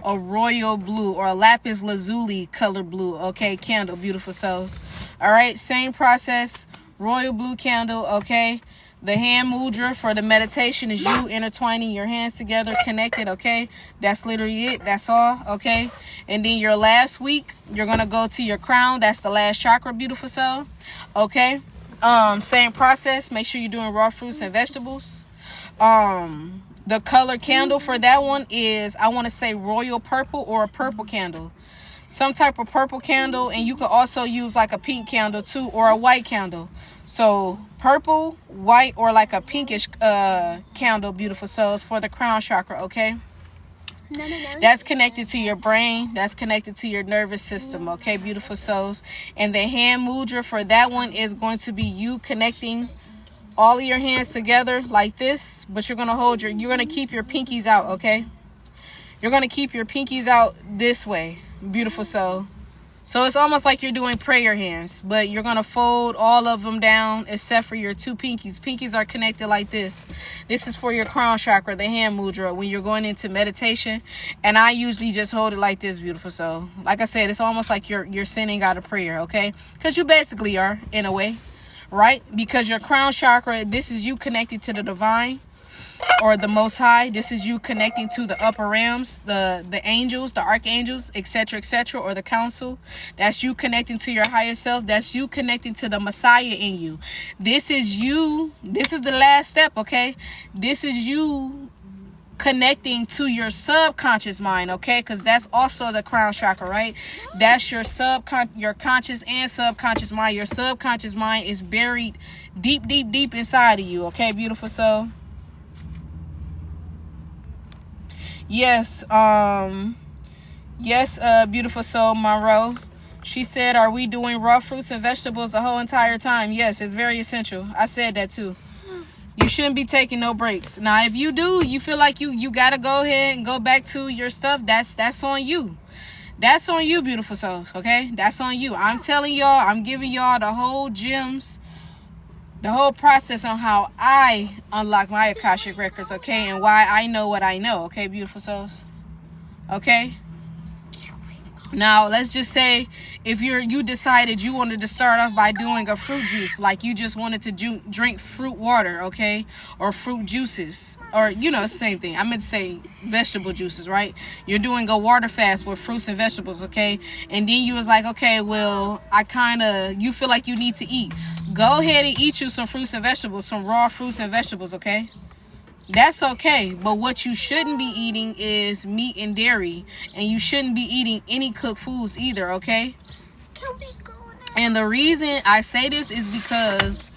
or a lapis lazuli color blue, okay, candle, beautiful souls. All right, same process, royal blue candle, okay? The hand mudra for the meditation is you intertwining your hands together, connected, okay? That's literally it. That's all, okay? And then your last week, you're going to go to your crown. That's the last chakra, beautiful soul, okay? Same process. Make sure you're doing raw fruits and vegetables. The color candle for that one is, I want to say royal purple or a purple candle. Some type of purple candle, and you could also use like a pink candle too, or a white candle. So purple, white, or like a pinkish candle, beautiful souls, for the crown chakra, okay? That's connected to your brain. That's connected to your nervous system, okay, beautiful souls? And the hand mudra for that one is going to be you connecting all of your hands together like this, but you're going to hold you're going to keep your pinkies out, okay? You're going to keep your pinkies out this way, beautiful soul. So it's almost like you're doing prayer hands, but you're going to fold all of them down except for your 2 pinkies. Pinkies are connected like this. This is for your crown chakra, the hand mudra, when you're going into meditation. And I usually just hold it like this, beautiful soul. Like I said, it's almost like you're sending out a prayer, okay? Because you basically are, in a way. Right? Because your crown chakra, this is you connected to the divine or the most high. This is you connecting to the upper realms, the angels, the archangels, etc., or the council. That's you connecting to your higher self. That's you connecting to the Messiah in you. This is you. This is the last step, okay? This is you connecting to your subconscious mind, okay? Because that's also the crown chakra, right? That's your conscious and subconscious mind. Your subconscious mind is buried deep inside of you, okay, beautiful soul? Yes, beautiful soul, Monroe. She said, are we doing raw fruits and vegetables the whole entire time? Yes, it's very essential. I said that too. You shouldn't be taking no breaks. Now, if you do, you feel like you got to go ahead and go back to your stuff, that's on you. That's on you, beautiful souls, okay? That's on you. I'm telling y'all, I'm giving y'all the whole gems, the whole process on how I unlock my Akashic records, okay? And why I know what I know, okay, beautiful souls? Okay? Now, let's just say if you decided you wanted to start off by doing a fruit juice, like you just wanted to drink fruit water, okay, or fruit juices, or same thing. I meant to say vegetable juices, right? You're doing a water fast with fruits and vegetables, okay, and then you was like, okay, well, you feel like you need to eat. Go ahead and eat you some fruits and vegetables, some raw fruits and vegetables, okay? That's okay, but what you shouldn't be eating is meat and dairy, and you shouldn't be eating any cooked foods either, okay? And the reason I say this is because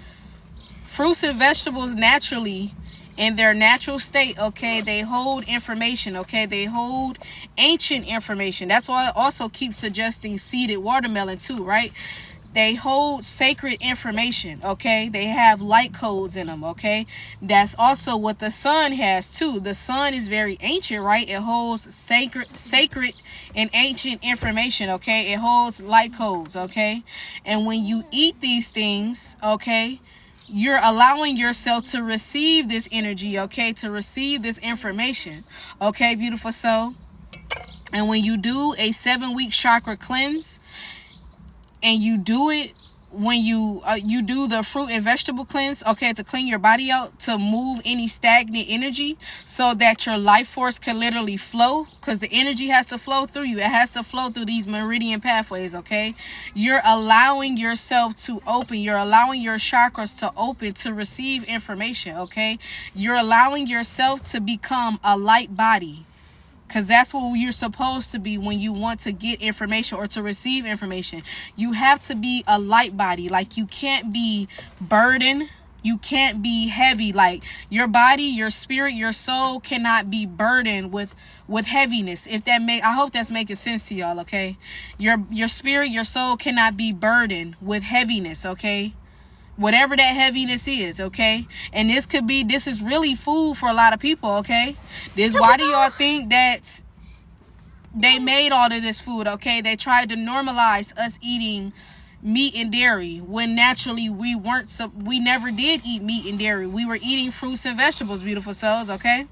fruits and vegetables naturally, in their natural state, okay, they hold information, okay? They hold ancient information. That's why I also keep suggesting seeded watermelon too, right? They hold sacred information, okay? They have light codes in them, okay? That's also what the sun has too. The sun is very ancient, right? It holds sacred and ancient information, okay? It holds light codes, okay? And when you eat these things, okay, you're allowing yourself to receive this energy, okay? To receive this information, okay, beautiful soul? And when you do a 7-week chakra cleanse, and you do it when you do the fruit and vegetable cleanse, okay, to clean your body out, to move any stagnant energy so that your life force can literally flow, because the energy has to flow through you. It has to flow through these meridian pathways, okay? You're allowing yourself to open. You're allowing your chakras to open to receive information, okay? You're allowing yourself to become a light body. Because that's what you're supposed to be when you want to get information or to receive information. You have to be a light body. Like, you can't be burdened. You can't be heavy. Like, your body, your spirit, your soul cannot be burdened with heaviness. I hope that's making sense to y'all, okay? Your spirit, your soul cannot be burdened with heaviness, okay? Whatever that heaviness is, okay? And this is really food for a lot of people, okay? Why do y'all think that they made all of this food, okay? They tried to normalize us eating meat and dairy when naturally we never did eat meat and dairy. We were eating fruits and vegetables, beautiful souls, okay?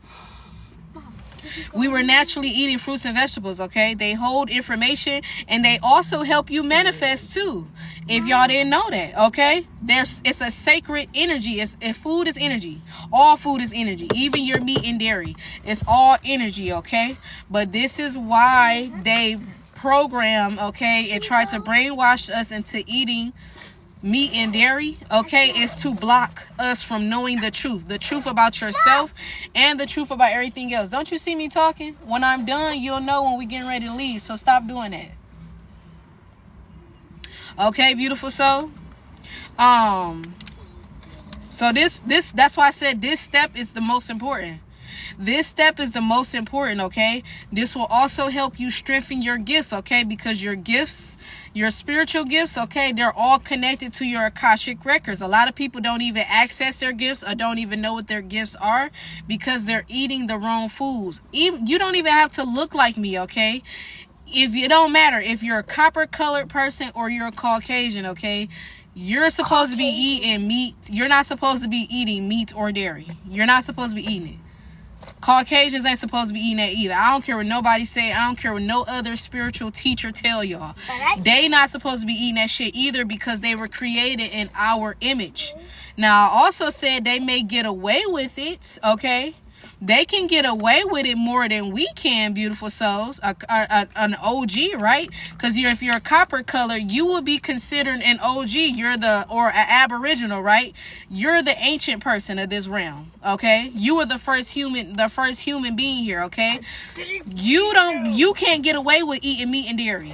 We were naturally eating fruits and vegetables, okay? They hold information, and they also help you manifest too, if y'all didn't know that, okay? It's a sacred energy. Food is energy. All food is energy. Even your meat and dairy. It's all energy, okay? But this is why they program, okay, and try to brainwash us into eating meat and dairy, okay, is to block us from knowing the truth about yourself and the truth about everything else. Don't you see me talking? When I'm done, you'll know when we're getting ready to leave, so stop doing that. Okay, beautiful soul. So that's why I said this step is the most important. This step is the most important, okay? This will also help you strengthen your gifts, okay? Because your gifts, your spiritual gifts, okay, they're all connected to your Akashic records. A lot of people don't even access their gifts or don't even know what their gifts are because they're eating the wrong foods. You don't even have to look like me, okay? It don't matter if you're a copper colored person or you're a Caucasian, okay? You're supposed to be eating meat. You're not supposed to be eating meat or dairy. You're not supposed to be eating it. Caucasians ain't supposed to be eating that either. I don't care what nobody say. I don't care what no other spiritual teacher tell y'all. They not supposed to be eating that shit either because they were created in our image. Now, I also said they may get away with it, okay? They can get away with it more than we can, beautiful souls. An OG, right? Because if you're a copper color, you will be considered an OG. Or an aboriginal, right? You're the ancient person of this realm, okay? You are the first human being here, okay? You can't get away with eating meat and dairy.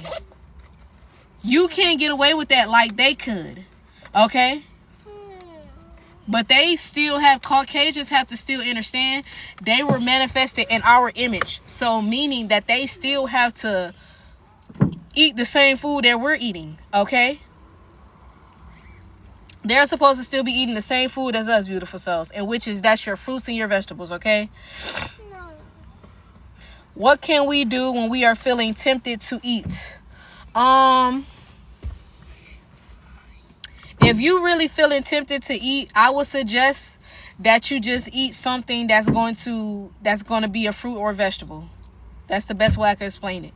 You can't get away with that like they could, okay? But Caucasians have to still understand they were manifested in our image. So meaning that they still have to eat the same food that we're eating, okay? They're supposed to still be eating the same food as us, beautiful souls, and which is that's your fruits and your vegetables, okay? No. What can we do when we are feeling tempted to eat? If you really feeling tempted to eat, I would suggest that you just eat something that's going to be a fruit or vegetable. That's the best way I can explain it.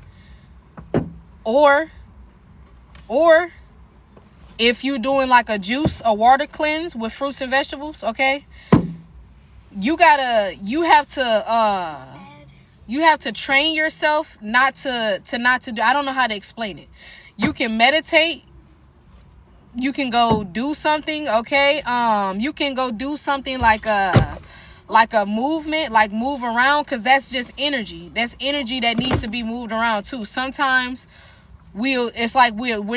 Or if you're doing like a juice, a water cleanse with fruits and vegetables, okay? You have to train yourself not to do. I don't know how to explain it. You can meditate. You can go do something, okay? You can go do something like a movement, like move around, because that's just energy. That's energy that needs to be moved around too. Sometimes we're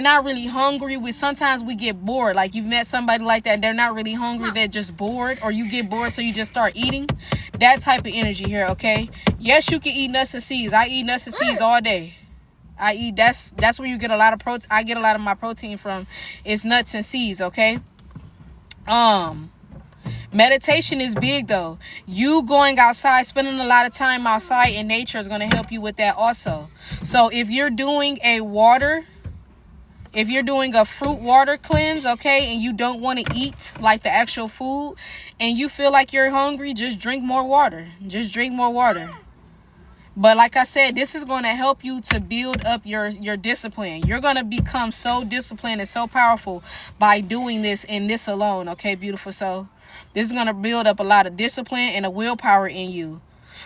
not really hungry. Sometimes we get bored. Like you've met somebody like that, they're not really hungry, they're just bored, or you get bored so you just start eating. That type of energy here, okay? Yes, you can eat nuts and seeds. I eat nuts and seeds all day. That's where you get a lot of protein. I get a lot of my protein from. It's nuts and seeds, okay? Meditation is big though. You going outside, spending a lot of time outside in nature is going to help you with that also. So if you're doing a fruit water cleanse, okay, and you don't want to eat like the actual food and you feel like you're hungry, just drink more water. Just drink more water. But like I said, this is going to help you to build up your discipline. You're going to become so disciplined and so powerful by doing this and this alone, okay, beautiful soul? This is going to build up a lot of discipline and a willpower in you,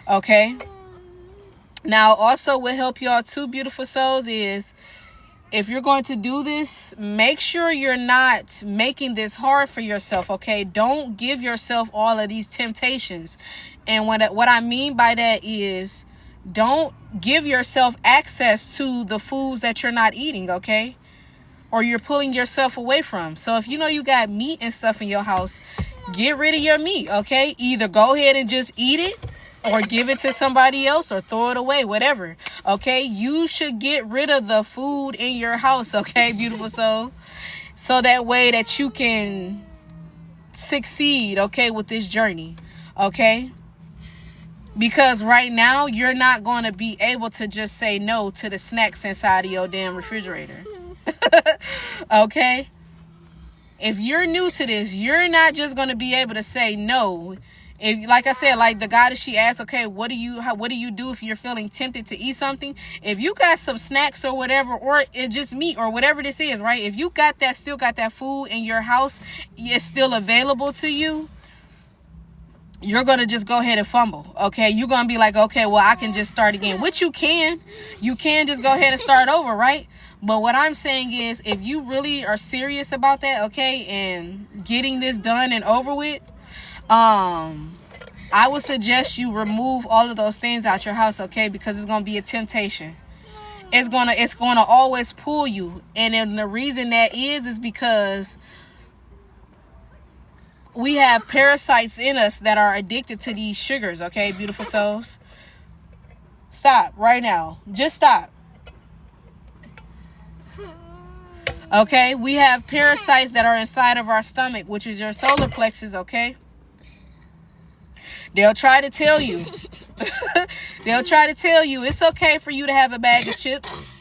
okay? Now, also what help y'all too, beautiful souls, is if you're going to do this, make sure you're not making this hard for yourself, okay? Don't give yourself all of these temptations. And what I mean by that is don't give yourself access to the foods that you're not eating, okay? Or you're pulling yourself away from. So if you know you got meat and stuff in your house, get rid of your meat, okay? Either go ahead and just eat it or give it to somebody else or throw it away, whatever, okay? You should get rid of the food in your house, okay, beautiful soul? So that way that you can succeed, okay, with this journey, okay? Because right now, you're not going to be able to just say no to the snacks inside of your damn refrigerator. Okay? If you're new to this, you're not just going to be able to say no. If, like I said, like the goddess, she asked, okay, what do you do if you're feeling tempted to eat something? If you got some snacks or whatever, or it just meat or whatever this is, right? If you still got that food in your house, it's still available to you, you're going to just go ahead and fumble, okay? You're going to be like, okay, well, I can just start again, which you can. You can just go ahead and start over, right? But what I'm saying is, if you really are serious about that, okay, and getting this done and over with, I would suggest you remove all of those things out your house, okay? Because it's going to be a temptation. It's going to always pull you. And then the reason that is because we have parasites in us that are addicted to these sugars, okay, beautiful souls? Stop right now. Just stop. Okay, we have parasites that are inside of our stomach, which is your solar plexus, okay? They'll try to tell you. They'll try to tell you it's okay for you to have a bag of chips.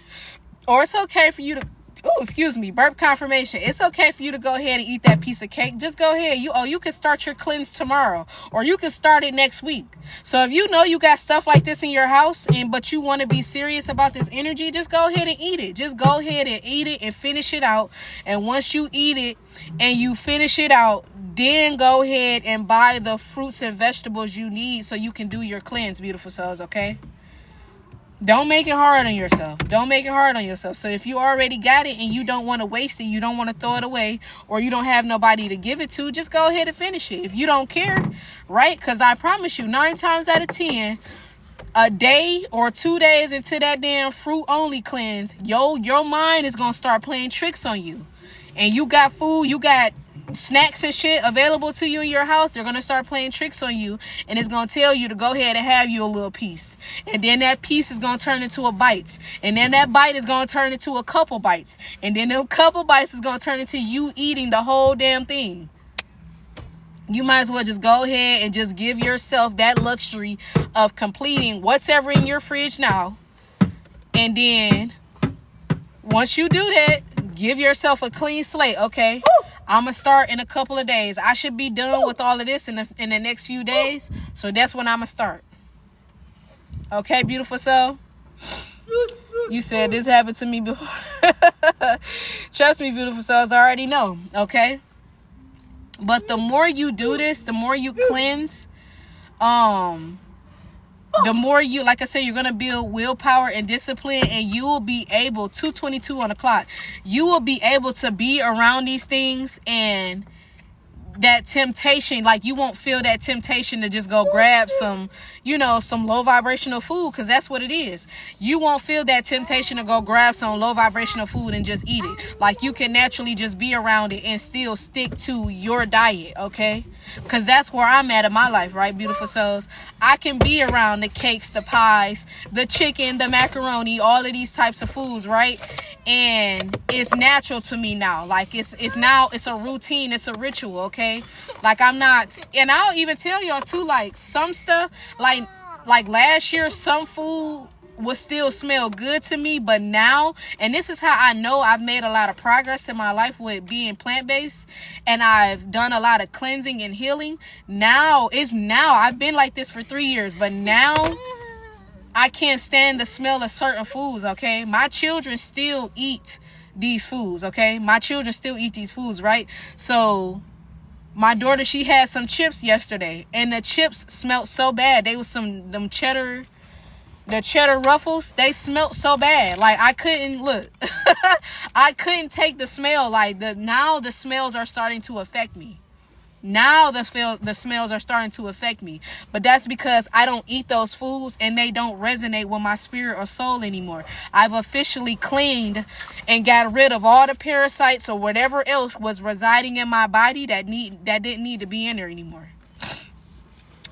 Or it's okay for you to... Oh, excuse me, burp confirmation. It's okay for you to go ahead and eat that piece of cake. Just go ahead. You can start your cleanse tomorrow, or you can start it next week. So if you know you got stuff like this in your house, but you want to be serious about this energy, just go ahead and eat it. Just go ahead and eat it and finish it out. And once you eat it and you finish it out, then go ahead and buy the fruits and vegetables you need so you can do your cleanse, beautiful souls, okay? Don't make it hard on yourself. Don't make it hard on yourself. So if you already got it and you don't want to waste it, you don't want to throw it away, or you don't have nobody to give it to, just go ahead and finish it. If you don't care, right? Because I promise you, 9 times out of 10, a day or 2 days into that damn fruit only cleanse, your mind is going to start playing tricks on you. And you got food, you got snacks and shit available to you in your house, they're gonna start playing tricks on you, and it's gonna tell you to go ahead and have you a little piece, and then that piece is gonna turn into a bite, and then that bite is gonna turn into a couple bites, and then a couple bites is gonna turn into you eating the whole damn thing. You might as well just go ahead and just give yourself that luxury of completing whatever in your fridge now, and then once you do that, give yourself a clean slate. Okay, I'm gonna start in a couple of days. I should be done with all of this in the next few days. So that's when I'm gonna start. Okay, beautiful soul. You said this happened to me before. Trust me, beautiful souls. I already know. Okay. But the more you do this, the more you cleanse, the more you, like I said, you're going to build willpower and discipline, and you will be able, 2:22 on the clock, you will be able to be around these things, and that temptation, like you won't feel that temptation to just go grab some, some low vibrational food, because that's what it is. You won't feel that temptation to go grab some low vibrational food and just eat it. Like you can naturally just be around it and still stick to your diet, okay? Because that's where I'm at in my life, right, beautiful souls? I can be around the cakes, the pies, the chicken, the macaroni, all of these types of foods, right? And it's natural to me now. Like it's a routine, it's a ritual, okay? Like I'm not, and I'll even tell y'all too, like some stuff, like last year, some food would still smell good to me, but now, and this is how I know I've made a lot of progress in my life with being plant-based, and I've done a lot of cleansing and healing. Now I've been like this for 3 years, but now I can't stand the smell of certain foods, okay? My children still eat these foods, okay? My children still eat these foods, right? So my daughter, she had some chips yesterday, and the chips smelled so bad. They was them cheddar ruffles. They smelled so bad. Like I couldn't look. I couldn't take the smell. Like now the smells are starting to affect me. Now the smells are starting to affect me. But that's because I don't eat those foods and they don't resonate with my spirit or soul anymore. I've officially cleaned and got rid of all the parasites or whatever else was residing in my body that didn't need to be in there anymore.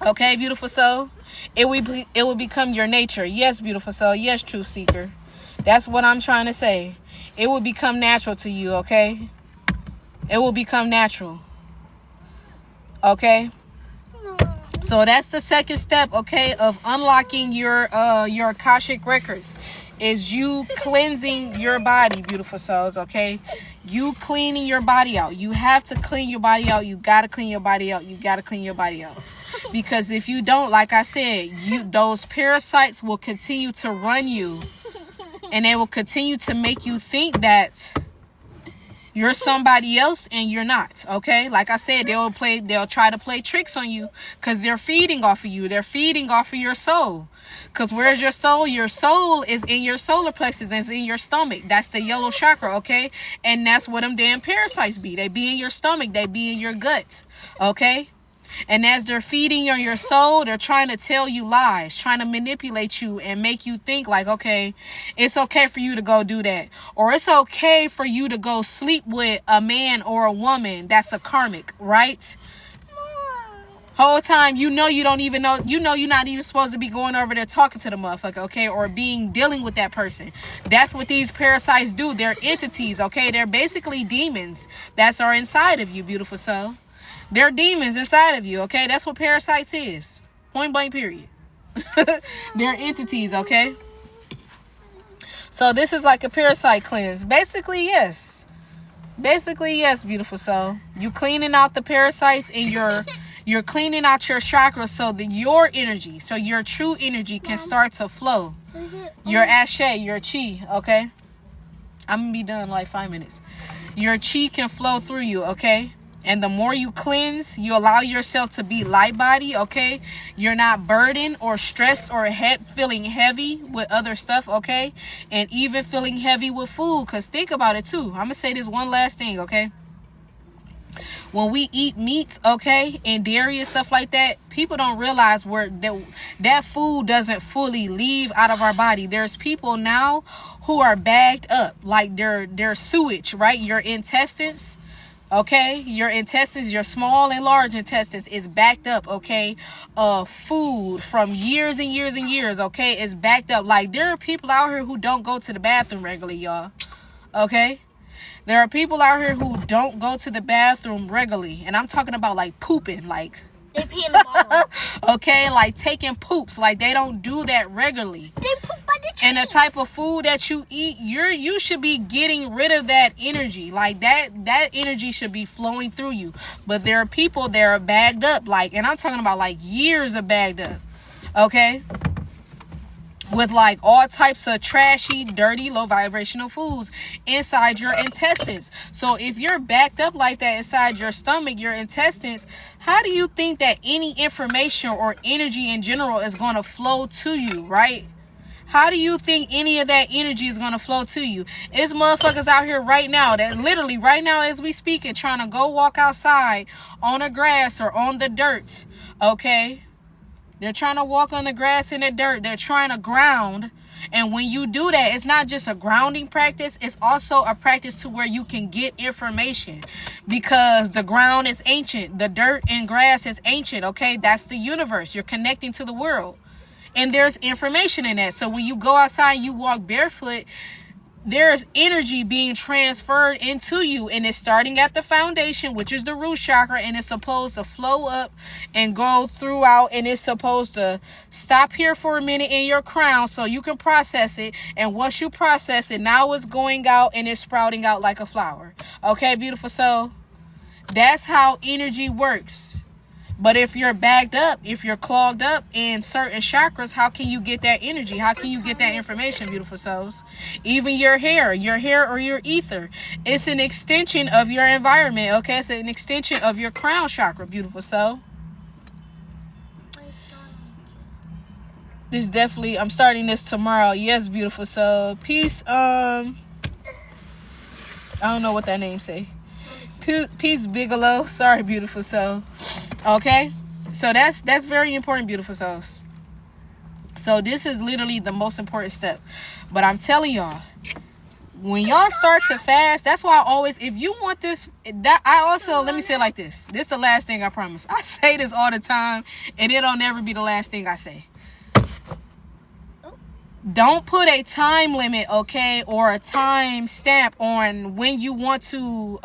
Okay, beautiful soul? It will become your nature. Yes, beautiful soul. Yes, truth seeker. That's what I'm trying to say. It will become natural to you, okay? It will become natural. Okay? So that's the second step, okay, of unlocking your Akashic records, is you cleansing your body, beautiful souls, okay? You cleaning your body out. You have to clean your body out. You got to clean your body out. You got to clean your body out. Because if you don't, like I said, those parasites will continue to run you, and they will continue to make you think that you're somebody else and you're not, okay? Like I said, they'll try to play tricks on you because they're feeding off of you. They're feeding off of your soul. Because where's your soul? Your soul is in your solar plexus, it's in your stomach. That's the yellow chakra, okay? And that's what them damn parasites be. They be in your stomach. They be in your gut, okay? And as they're feeding on your soul, they're trying to tell you lies, trying to manipulate you and make you think like, okay, it's okay for you to go do that. Or it's okay for you to go sleep with a man or a woman that's a karmic, right? Whole time, you don't even know, you're not even supposed to be going over there talking to the motherfucker, okay? Or dealing with that person. That's what these parasites do. They're entities, okay? They're basically demons that are inside of you, beautiful soul. They're demons inside of you, okay? That's what parasites is. Point blank, period. They're entities, okay? So this is like a parasite cleanse. Basically, yes, beautiful soul. You cleaning out the parasites and you're cleaning out your chakras so that your energy, so your true energy can start to flow. Your ashe, your chi, okay? I'm going to be done in like 5 minutes. Your chi can flow through you, okay? And the more you cleanse, you allow yourself to be light body, okay? You're not burdened or stressed or feeling heavy with other stuff, okay? And even feeling heavy with food, because think about it too. I'm going to say this one last thing, okay? When we eat meats, okay, and dairy and stuff like that, people don't realize where that food doesn't fully leave out of our body. There's people now who are bagged up, like their sewage, right? Your intestines. Okay, your intestines, your small and large intestines is backed up, okay, food from years and years and years, okay, is backed up. Like, there are people out here who don't go to the bathroom regularly, y'all. Okay, there are people out here who don't go to the bathroom regularly, and I'm talking about like pooping, like They pee in the bottle. okay, like taking poops, like they don't do that regularly. They poop by the trees. And the type of food that you eat, you should be getting rid of that energy. Like that energy should be flowing through you. But there are people that are bagged up, like, and I'm talking about like years of bagged up. Okay? With like all types of trashy, dirty, low vibrational foods inside your intestines. So if you're backed up like that inside your stomach, your intestines, how do you think that any information or energy in general is going to flow to you, right? How do you think any of that energy is going to flow to you? It's motherfuckers out here right now that literally right now as we speak and trying to go walk outside on the grass or on the dirt, okay? They're trying to walk on the grass and the dirt. They're trying to ground. And when you do that, it's not just a grounding practice. It's also a practice to where you can get information. Because the ground is ancient. The dirt and grass is ancient, okay? That's the universe. You're connecting to the world. And there's information in that. So when you go outside and you walk barefoot, there's energy being transferred into you, and it's starting at the foundation, which is the root chakra, and it's supposed to flow up and go throughout, and it's supposed to stop here for a minute in your crown so you can process it. And once you process it, now it's going out and it's sprouting out like a flower. Okay, beautiful soul? That's how energy works. But if you're bagged up, if you're clogged up in certain chakras, how can you get that energy? How can you get that information, beautiful souls? Even your hair or your ether, it's an extension of your environment, okay? It's an extension of your crown chakra, beautiful soul. This definitely, I'm starting this tomorrow. Yes, beautiful soul. Peace, I don't know what that name say. Peace, Bigelow. Sorry, beautiful soul. Okay, so that's very important, beautiful souls. So this is literally the most important step. But I'm telling y'all, when y'all start to fast, that's why I always, if you want this, that I also, let me say it like this. This is the last thing I promise. I say this all the time, and it'll never be the last thing I say. Don't put a time limit, okay, or a time stamp on when you want to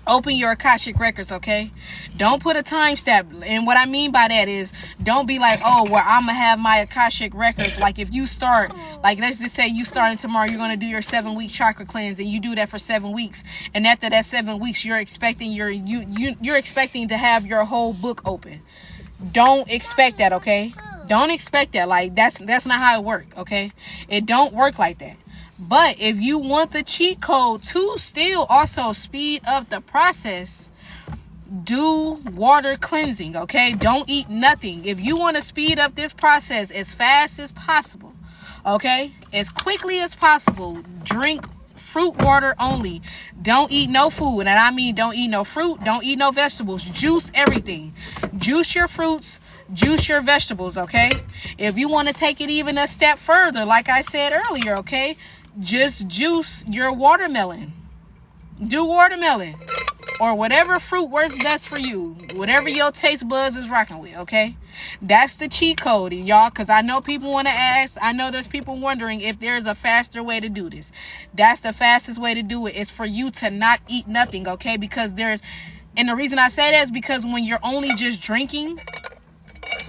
open your Akashic records, okay? Don't put a time stamp. And what I mean by that is, don't be like, oh, well, I'm gonna have my Akashic records. Like, if you start, like, let's just say you starting tomorrow, you're gonna do your 7-week chakra cleanse, and you do that for 7 weeks, and after that 7 weeks, you're expecting you're expecting to have your whole book open. Don't expect that, okay? Don't expect that. Like, that's not how it works, okay? It don't work like that. But if you want the cheat code to still also speed up the process, do water cleansing, okay? Don't eat nothing. If you want to speed up this process as fast as possible, okay? As quickly as possible, drink fruit water only. Don't eat no food. And I mean, don't eat no fruit. Don't eat no vegetables. Juice everything. Juice your fruits. Juice your vegetables, okay? If you want to take it even a step further, like I said earlier, okay? Just juice your watermelon. Do watermelon. Or whatever fruit works best for you. Whatever your taste buds is rocking with, okay? That's the cheat code, y'all, because I know people want to ask. I know there's people wondering if there's a faster way to do this. That's the fastest way to do it, is for you to not eat nothing, okay? Because and the reason I say that is because when you're only just drinking,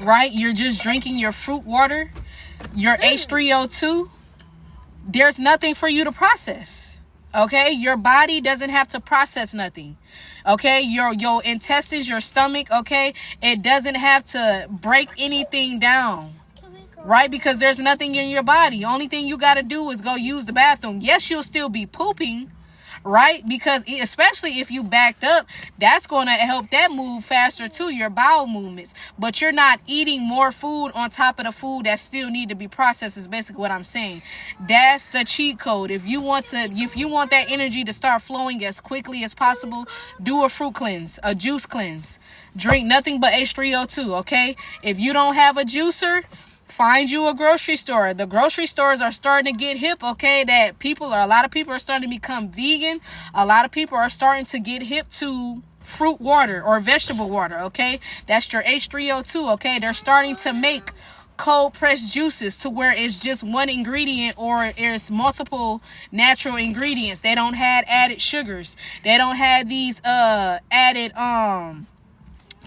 right? You're just drinking your fruit water, your H3O2, there's nothing for you to process. Okay, your body doesn't have to process nothing. Okay, your intestines, your stomach, okay, it doesn't have to break anything down. Right? Because there's nothing in your body. Only thing you got to do is go use the bathroom. Yes, you'll still be pooping, right? Because especially if you backed up, that's going to help that move faster too, your bowel movements. But you're not eating more food on top of the food that still need to be processed, is basically what I'm saying. That's the cheat code. If you want that energy to start flowing as quickly as possible, do a fruit cleanse, a juice cleanse. Drink nothing but H3O2, okay? If you don't have a juicer, Find you a grocery store. The grocery stores are starting to get hip, okay? That a lot of people are starting to become vegan. A lot of people are starting to get hip to fruit water or vegetable water, okay? That's your H3O2, okay? They're starting to make cold pressed juices to where it's just one ingredient or it's multiple natural ingredients. They don't have added sugars. They don't have these added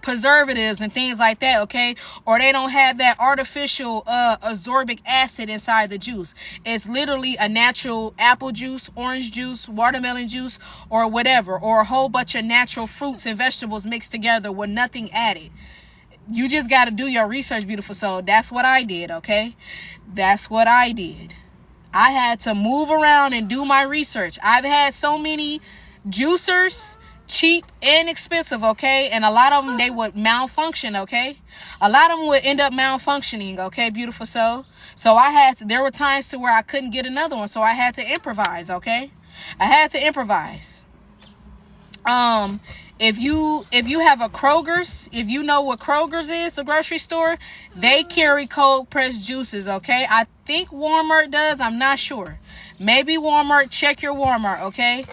preservatives and things like that, okay? Or they don't have that artificial ascorbic acid inside the juice. It's literally a natural apple juice, orange juice, watermelon juice, or whatever, or a whole bunch of natural fruits and vegetables mixed together with nothing added. You just got to do your research, beautiful soul. That's what I did, okay? That's what I did. I had to move around and do my research. I've had so many juicers, cheap and expensive, okay? And a lot of them, they would malfunction, okay? A lot of them would end up malfunctioning, okay, beautiful soul? So there were times to where I couldn't get another one, so I had to improvise, okay? I had to improvise. If you have a Kroger's, if you know what Kroger's is, the grocery store, they carry cold pressed juices, okay? I think Walmart does. I'm not sure. Maybe Walmart. Check your Walmart, okay?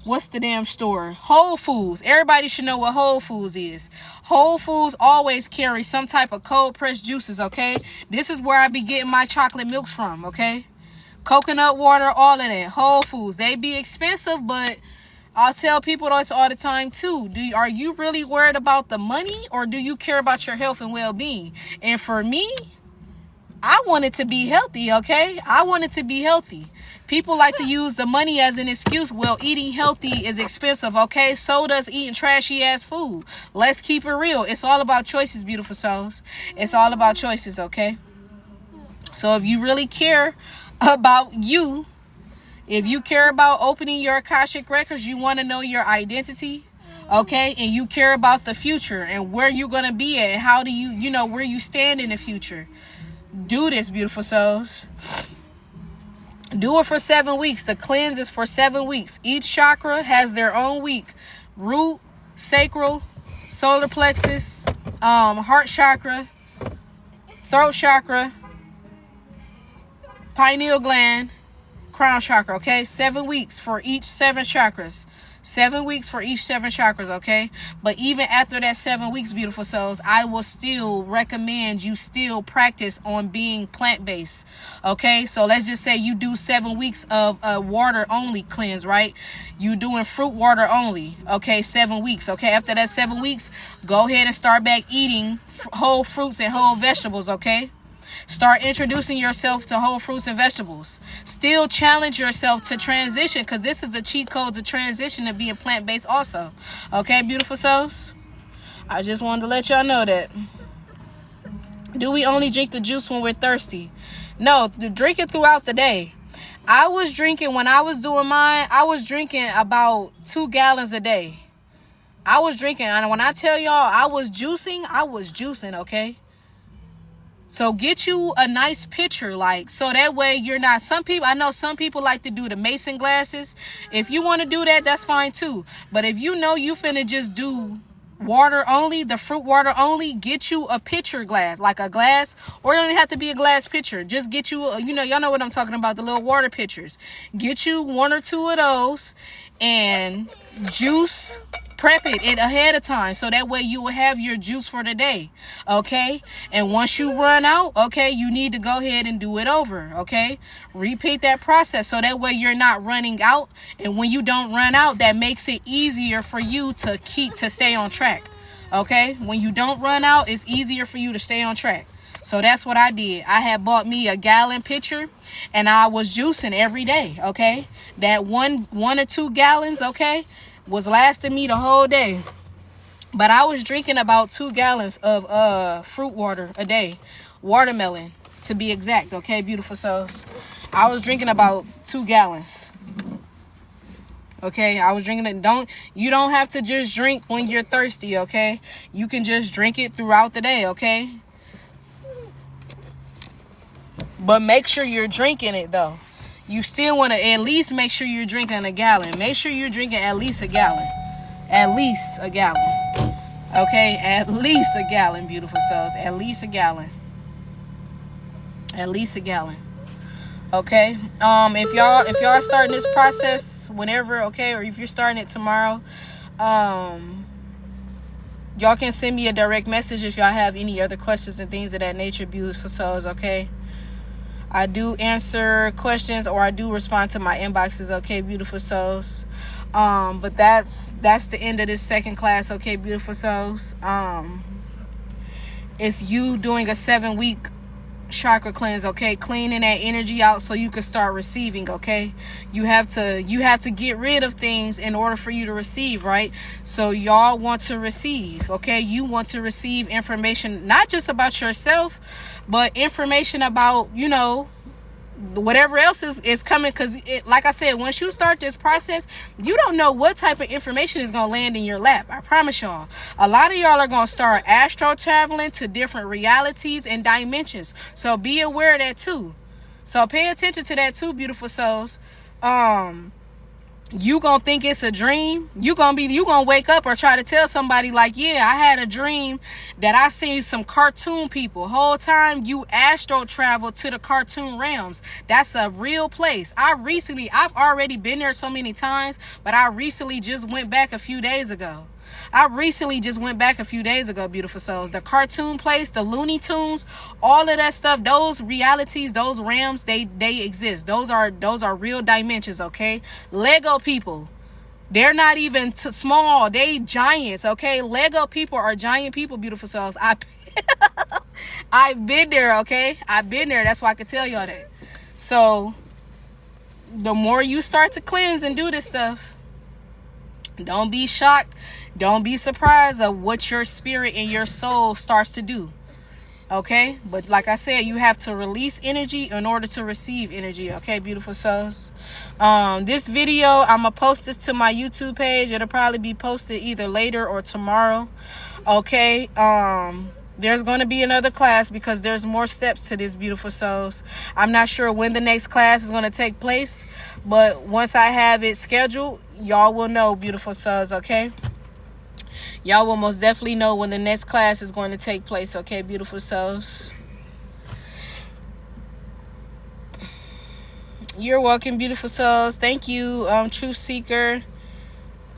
What's the damn store? Whole Foods. Everybody should know what Whole Foods is. Whole Foods always carry some type of cold pressed juices, okay? This is where I be getting my chocolate milks from, okay? Coconut water, all of that. Whole Foods. They be expensive, but I'll tell people this all the time too. Are you really worried about the money, or do you care about your health and well-being? And for me, I wanted to be healthy, okay? I wanted to be healthy. People like to use the money as an excuse. Well, eating healthy is expensive, okay? So does eating trashy ass food. Let's keep it real. It's all about choices, beautiful souls. It's all about choices, okay? So if you really care about you, if you care about opening your Akashic records, you want to know your identity, okay? And you care about the future and where you're going to be at and how do you know, where you stand in the future. Do this, beautiful souls. Do it for 7 weeks. The cleanse is for 7 weeks. Each chakra has their own week. Root, sacral, solar plexus, heart chakra, throat chakra, pineal gland, crown chakra, okay? 7 weeks for each 7 chakras. 7 weeks for each 7 chakras, okay? But even after that 7 weeks, beautiful souls, I will still recommend you still practice on being plant-based, okay? So let's just say you do 7 weeks of a water-only cleanse, right? You doing fruit water only, okay? 7 weeks, okay? After that 7 weeks, go ahead and start back eating whole fruits and whole vegetables, okay? Start introducing yourself to whole fruits and vegetables. Still challenge yourself to transition, because this is the cheat code to transition to being plant-based also. Okay, beautiful souls? I just wanted to let y'all know that. Do we only drink the juice when we're thirsty? No, drink it throughout the day. I was drinking, when I was doing mine, I was drinking about 2 gallons a day. I was drinking, and when I tell y'all I was juicing, okay? So get you a nice pitcher, like, so that way you're not, I know some people like to do the mason glasses. If you want to do that, that's fine too. But if you know you finna just do water only, the fruit water only, get you a pitcher glass, like a glass, or it don't even have to be a glass pitcher. Just get you, y'all know what I'm talking about, the little water pitchers. Get you 1 or 2 of those and juice. Prep it ahead of time so that way you will have your juice for the day, okay? And once you run out, okay, you need to go ahead and do it over, okay? Repeat that process so that way you're not running out. And when you don't run out, that makes it easier for you to stay on track, okay? When you don't run out, it's easier for you to stay on track. So that's what I did. I had bought me a gallon pitcher and I was juicing every day, okay? That one or 2 gallons, okay, was lasting me the whole day. But I was drinking about 2 gallons of fruit water a day. Watermelon, to be exact, okay, beautiful souls. I was drinking about 2 gallons. Okay, I was drinking it. You don't have to just drink when you're thirsty, okay? You can just drink it throughout the day, okay? But make sure you're drinking it though. You still want to at least make sure you're drinking a gallon. Make sure you're drinking at least a gallon. At least a gallon. Okay, at least a gallon, beautiful souls. At least a gallon. At least a gallon. Okay. If y'all starting this process whenever, okay, or if you're starting it tomorrow, y'all can send me a direct message if y'all have any other questions and things of that nature, beautiful souls, okay? I do answer questions, or I do respond to my inboxes, okay, beautiful souls. But that's the end of this second class, okay, beautiful souls. It's you doing a 7-week chakra cleanse, okay, cleaning that energy out so you can start receiving, okay? You have to get rid of things in order for you to receive, right? So y'all want to receive, okay? You want to receive information not just about yourself, but information about, you know, whatever else is coming, because like I said, once you start this process, you don't know what type of information is gonna land in your lap. I promise y'all, a lot of y'all are gonna start astro traveling to different realities and dimensions, so be aware of that too. So pay attention to that too, beautiful souls. You gonna think it's a dream. You gonna wake up or try to tell somebody like, yeah, I had a dream that I seen some cartoon people. Whole time you astro travel to the cartoon realms. That's a real place. I've already been there so many times, but I recently just went back a few days ago. Beautiful souls. The cartoon place, the Looney Tunes, all of that stuff, those realities, those realms, they exist. Those are real dimensions, okay? Lego people, they're not even small. They giants, okay? Lego people are giant people, beautiful souls. I've been there, okay? I've been there. That's why I can tell y'all that. So the more you start to cleanse and do this stuff, don't be shocked. Don't be surprised of what your spirit and your soul starts to do. Okay? But like I said, you have to release energy in order to receive energy. Okay, beautiful souls. This video, I'm going to post this to my YouTube page. It'll probably be posted either later or tomorrow. Okay? There's going to be another class because there's more steps to this, beautiful souls. I'm not sure when the next class is going to take place, but once I have it scheduled, y'all will know, beautiful souls, okay? Y'all will most definitely know when the next class is going to take place, okay, beautiful souls? You're welcome, beautiful souls. Thank you, Truth Seeker.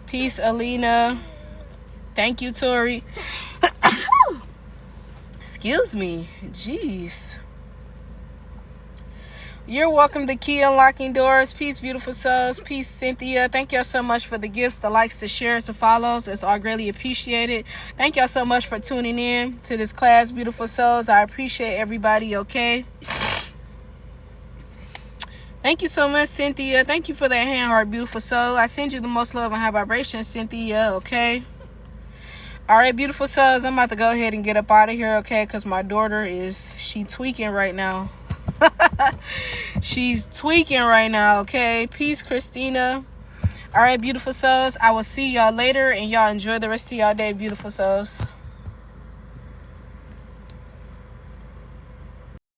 Peace, Alina. Thank you, Tori. Excuse me. Jeez. You're welcome to Key Unlocking Doors. Peace, beautiful souls. Peace, Cynthia. Thank y'all so much for the gifts, the likes, the shares, the follows. It's all greatly appreciated. Thank y'all so much for tuning in to this class, beautiful souls. I appreciate everybody, okay? Thank you so much, Cynthia. Thank you for that hand heart, beautiful soul. I send you the most love and high vibrations, Cynthia, okay? All right, beautiful souls. I'm about to go ahead and get up out of here, okay? Because my daughter she tweaking right now. She's tweaking right now, okay? Peace, Christina. All right, beautiful souls. I will see y'all later, and y'all enjoy the rest of y'all day, beautiful souls.